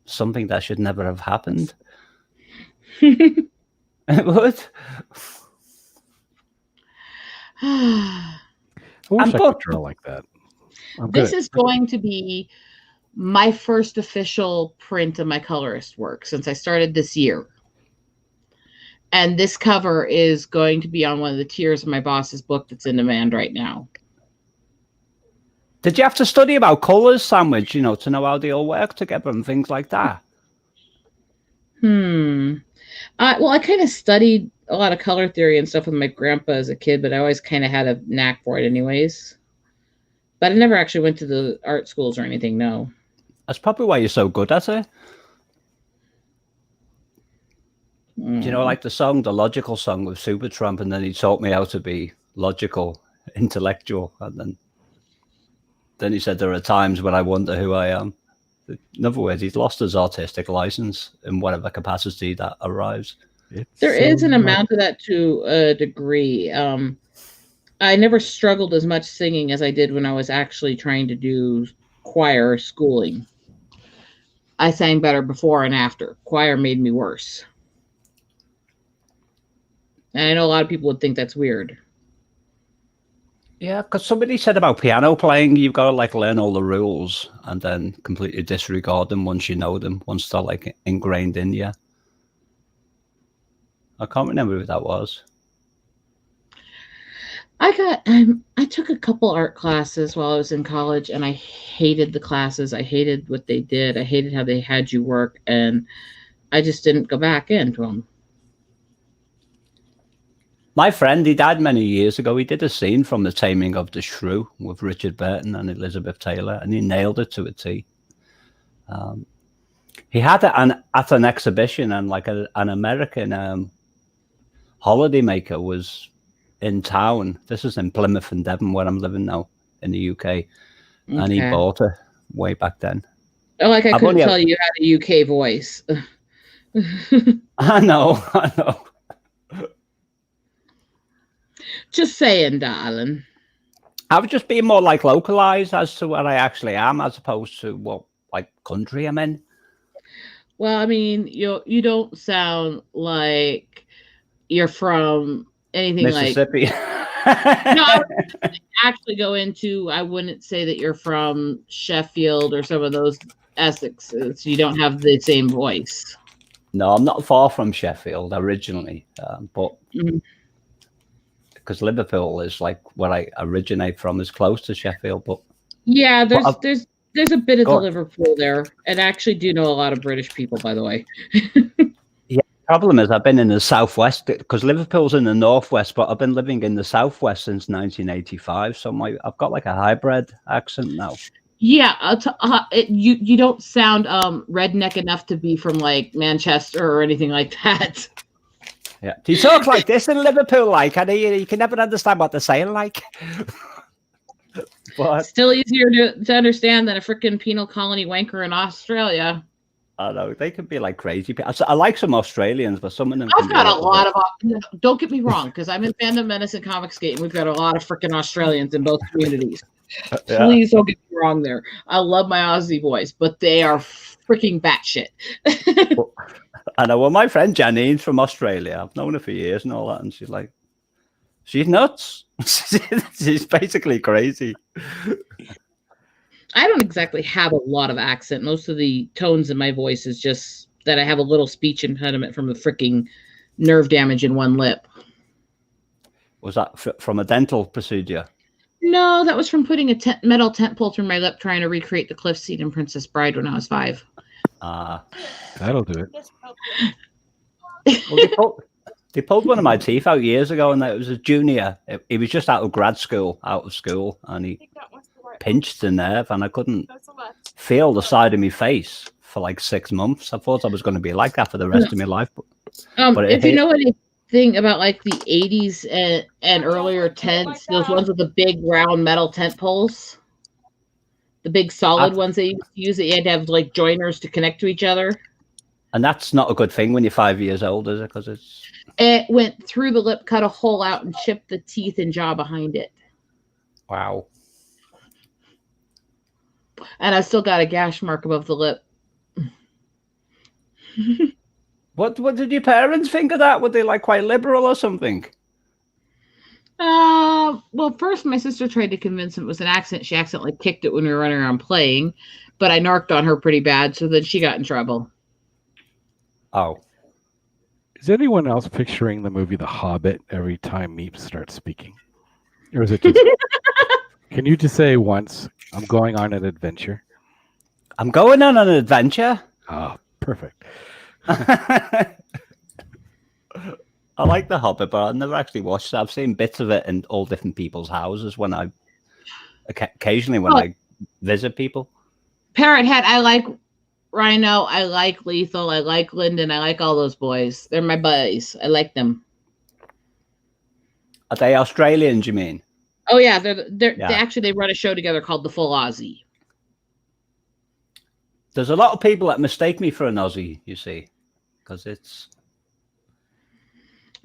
something that should never have happened. It would. I wish I could draw like that. This is going to be my first official print of my colorist work since I started this year. And this cover is going to be on one of the tiers of my boss's book that's in demand right now. Did you have to study about colours, Sandwich, to know how they all work together and things like that? Well, I kind of studied a lot of color theory and stuff with my grandpa as a kid, but I always kind of had a knack for it anyways. But I never actually went to the art schools or anything, no. That's probably why you're so good at it. Do you know, like the logical song with Supertramp, and then he taught me how to be logical, intellectual, and then he said there are times when I wonder who I am. In other words, he's lost his artistic license in whatever capacity that arrives. There is an amount of that to a degree. I never struggled as much singing as I did when I was actually trying to do choir schooling. I sang better before and after. Choir made me worse. And I know a lot of people would think that's weird. Yeah, because somebody said about piano playing, you've got to like learn all the rules and then completely disregard them once you know them, once they're like ingrained in you. I can't remember who that was. I took a couple art classes while I was in college, and I hated the classes. I hated what they did. I hated how they had you work, and I just didn't go back into them. My friend, he died many years ago. He did a scene from The Taming of the Shrew with Richard Burton and Elizabeth Taylor, and he nailed it to a T. He had it at an exhibition, and like an American holidaymaker was in town. This is in Plymouth and Devon, where I'm living now in the UK, and he bought it way back then. Oh, like I couldn't tell you had a UK voice. I know. Just saying, darling. I was just being more like localized as to what I actually am, as opposed to what like country I'm in. Well, I mean, you don't sound like you're from anything Mississippi. No, I would actually go into. I wouldn't say that you're from Sheffield or some of those Essexes. You don't have the same voice. No, I'm not far from Sheffield originally, but. Because Liverpool is like where I originate from, is close to Sheffield, but yeah, there's a bit of the Liverpool there, and I actually do know a lot of British people, by the way. Yeah, the problem is I've been in the southwest because Liverpool's in the northwest, but I've been living in the southwest since 1985, so I've got like a hybrid accent now. Yeah, you don't sound redneck enough to be from like Manchester or anything like that. Yeah. Do you talk like this in Liverpool? Like, and you can never understand what they're saying. Like, but still easier to understand than a freaking penal colony wanker in Australia. I know they can be like crazy. I like some Australians, but some of them. I've got a lot of. Don't get me wrong, because I'm in Fandom Menace and Comicsgate, and we've got a lot of freaking Australians in both communities. Yeah. Please don't get me wrong there. I love my Aussie boys, but they are freaking batshit. I know. Well, my friend Janine's from Australia. I've known her for years and all that, and she's nuts. She's basically crazy. I don't exactly have a lot of accent. Most of the tones in my voice is just that I have a little speech impediment from the freaking nerve damage in one lip. Was that from a dental procedure? No, that was from putting a metal tent pole through my lip trying to recreate the cliff scene in Princess Bride when I was 5. That'll do it. Well, they pulled one of my teeth out years ago, and it was a junior. He was just out of school, and he pinched the nerve, and I couldn't feel the side of my face for like 6 months. I thought I was going to be like that for the rest of my life. But if you know anything about like the 80s and earlier tents, those ones with the big round metal tent poles. The big solid ones they used to use that you had to have like joiners to connect to each other. And that's not a good thing when you're 5 years old, is it? Because it went through the lip, cut a hole out, and chipped the teeth and jaw behind it. Wow. And I still got a gash mark above the lip. What did your parents think of that? Were they like quite liberal or something? Well, first my sister tried to convince him it was an accident. She accidentally kicked it when we were running around playing, but I narked on her pretty bad, so then she got in trouble. Oh. Is anyone else picturing the movie The Hobbit every time Meep starts speaking? Or is it just Can you just say once, I'm going on an adventure? I'm going on an adventure. Oh, perfect. I like The Hobbit, but I've never actually watched it. I've seen bits of it in all different people's houses when occasionally when I visit people. Parrot Head, I like Rhino, I like Lethal, I like Lyndon, I like all those boys. They're my buddies. I like them. Are they Australians, you mean? Oh yeah, they Yeah. actually run a show together called The Full Aussie. There's a lot of people that mistake me for an Aussie, you see, because it's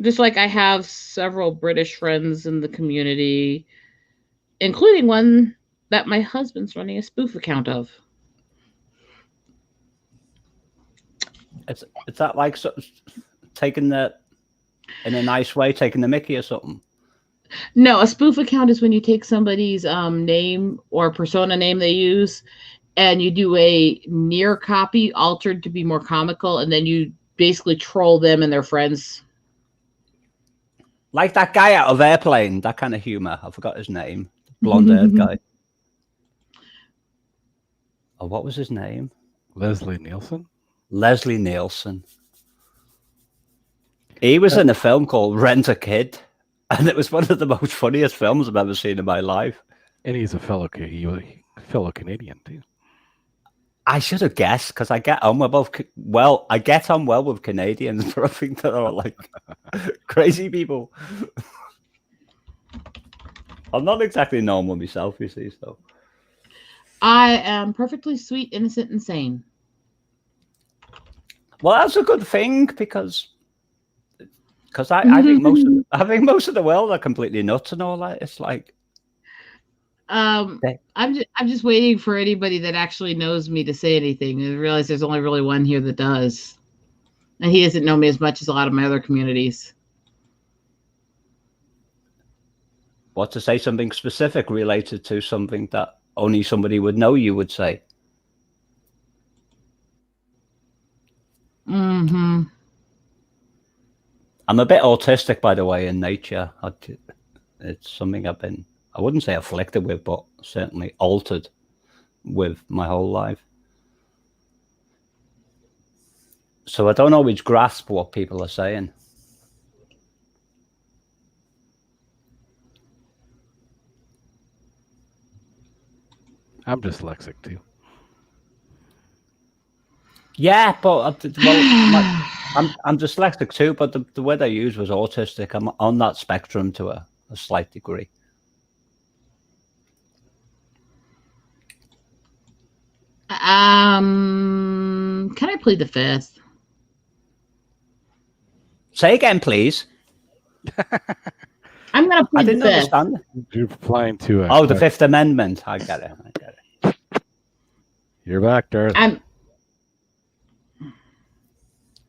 Just like I have several British friends in the community, including one that my husband's running a spoof account of. it's that like taking the in a nice way, taking the mickey or something. No, a spoof account is when you take somebody's name or persona name they use, and you do a near copy altered to be more comical, and then you basically troll them and their friends. Like that guy out of Airplane, that kind of humor. I forgot his name. Blonde-haired guy. Oh, what was his name? Leslie Nielsen? Leslie Nielsen. He was in a film called Rent a Kid, and it was one of the most funniest films I've ever seen in my life. And he's a fellow Canadian, too. I should have guessed because I get on with well, I get on well with Canadians, but I think they're all like crazy people. I'm not exactly normal myself, you see. So I am perfectly sweet, innocent, and sane. well, that's a good thing because I think most of the world are completely nuts and all that. It's like I'm just waiting for anybody that actually knows me to say anything. I realize there's only really one here that does, and he doesn't know me as much as a lot of my other communities. what to say something specific related to something that only somebody would know you would say. Mm-hmm. I'm a bit autistic, by the way, in nature. It's something I've been, I wouldn't say afflicted with, but certainly altered with my whole life. So I don't always grasp what people are saying. I'm dyslexic, too. Yeah, but I'm dyslexic too, but the word I used was autistic. I'm on that spectrum to a slight degree. Can I plead the fifth? Say again, please. I'm gonna I plead the didn't fifth. understand. You're applying to a... Oh, the Fifth Amendment. I get it. You're back, Darth.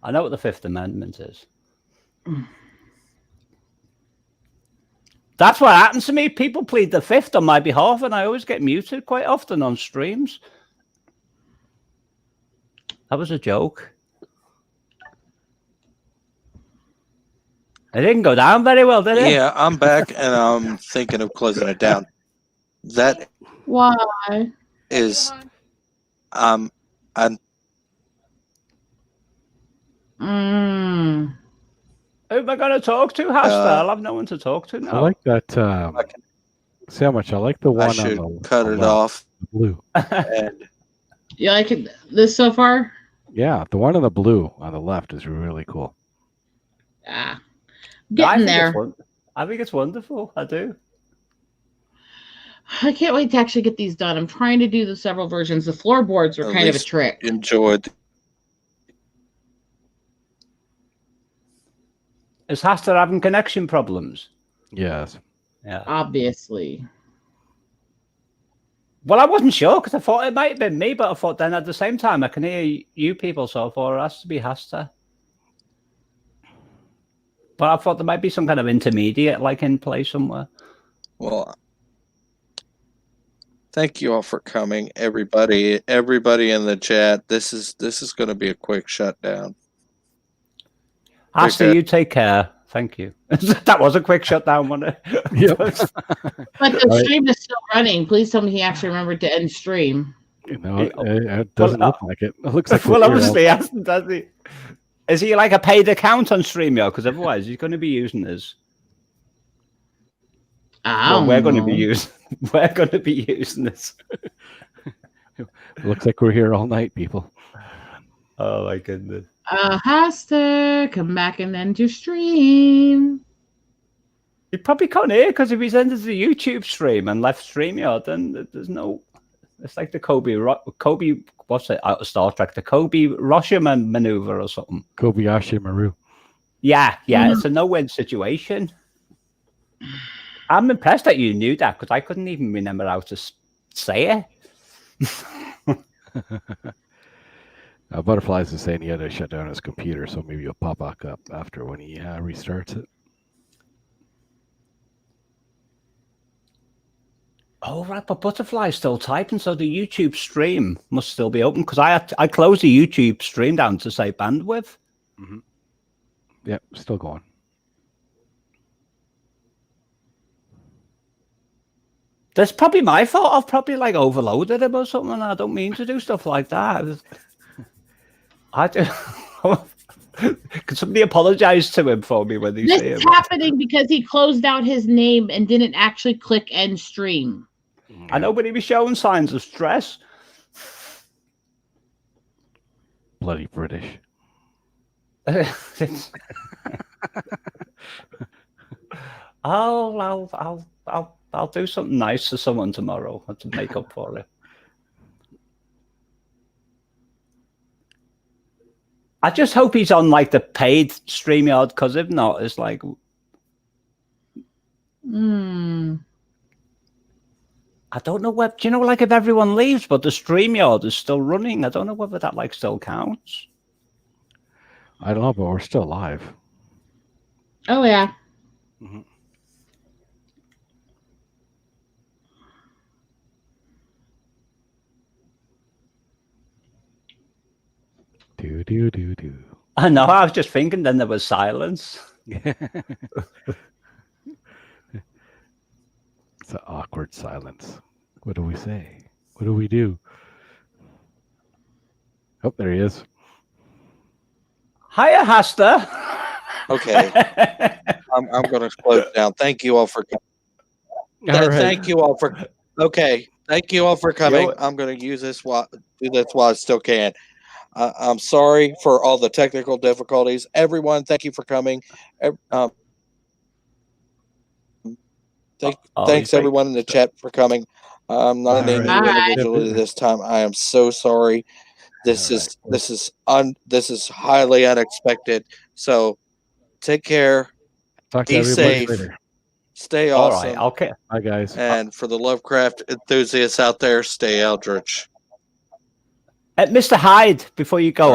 I know what the Fifth Amendment is. That's what happens to me. People plead the fifth on my behalf, and I always get muted quite often on streams. That was a joke. It didn't go down very well, did it? Yeah, I'm back and I'm thinking of closing it down. That Why? is, I'm Mm. Who am I going to talk to, Hasta? I'll have no one to talk to now. I like that sandwich. I like the one I on should the cut on it the off. blue. And You like it, this so far? Yeah, the one on the blue on the left is really cool. Ah, No, getting there. I think it's wonderful. I do. I can't wait to actually get these done. I'm trying to do the several versions. The floorboards are At kind of a least trick. enjoyed. Is Hasta having connection problems? Yes. Yeah. Obviously. Well, I wasn't sure because I thought it might have been me, but I thought then at the same time I can hear you people, so I thought it has to be Hasta. But I thought there might be some kind of intermediate like in play somewhere. Well, thank you all for coming, everybody in the chat. This is going to be a quick shutdown. Hasta, Okay. you take care. Thank you. That was a quick shutdown, wasn't it? Yep. But the stream is still running. Please tell me he actually remembered to end stream. It doesn't look like it. It looks like Well, we're here obviously, he hasn't, does he? Is he like a paid account on StreamYard? Because otherwise, he's going to be using his. Well, we're going to be using. We're going to be using this. It looks like we're here all night, people. Oh my goodness! Has to come back and end your stream. He probably can't hear because if he's ended the YouTube stream and left StreamYard, then there's no. It's like the Kobe. What's it out of Star Trek? The Kobe Rashomon maneuver or something. Kobayashi Maru. Yeah, it's a no-win situation. I'm impressed that you knew that because I couldn't even remember how to say it. Butterflies is saying he had to shut down his computer, so maybe he'll pop back up after when he restarts it. Oh, right, but Butterfly's still typing, so the YouTube stream must still be open because I closed the YouTube stream down to save bandwidth. Mm-hmm. Yep, still going. That's probably my fault. I've probably like overloaded him or something. I don't mean to do stuff like that. I do. Could somebody apologize to him for me when they This see is him? happening because he closed out his name and didn't actually click end stream. I know, but he was showing signs of stress. Bloody British. I'll do something nice to someone tomorrow to make up for it. I just hope he's on like the paid StreamYard, because if not, it's like. I don't know what, do you know, like if everyone leaves, but the StreamYard is still running, I don't know whether that like still counts. I don't know, but we're still live. Oh, yeah. Mm-hmm. Do. I know, I was just thinking, then there was silence. It's an awkward silence. What do we say? What do we do? Oh, there he is. Hiya, Hasta. Okay. I'm going to close down. Thank you all for coming. All right. Thank you all for. Okay. Thank you all for coming. I'm going to use this do this while I still can. I'm sorry for all the technical difficulties. Everyone, thank you for coming. Thanks everyone in the chat for coming. I'm not naming you individually this time. I am so sorry. This is highly unexpected. So take care. Talk to Be everybody safe. later. Stay All awesome. right, okay. Bye, guys. And for the Lovecraft enthusiasts out there, stay Eldritch. Mr. Hyde, before you go,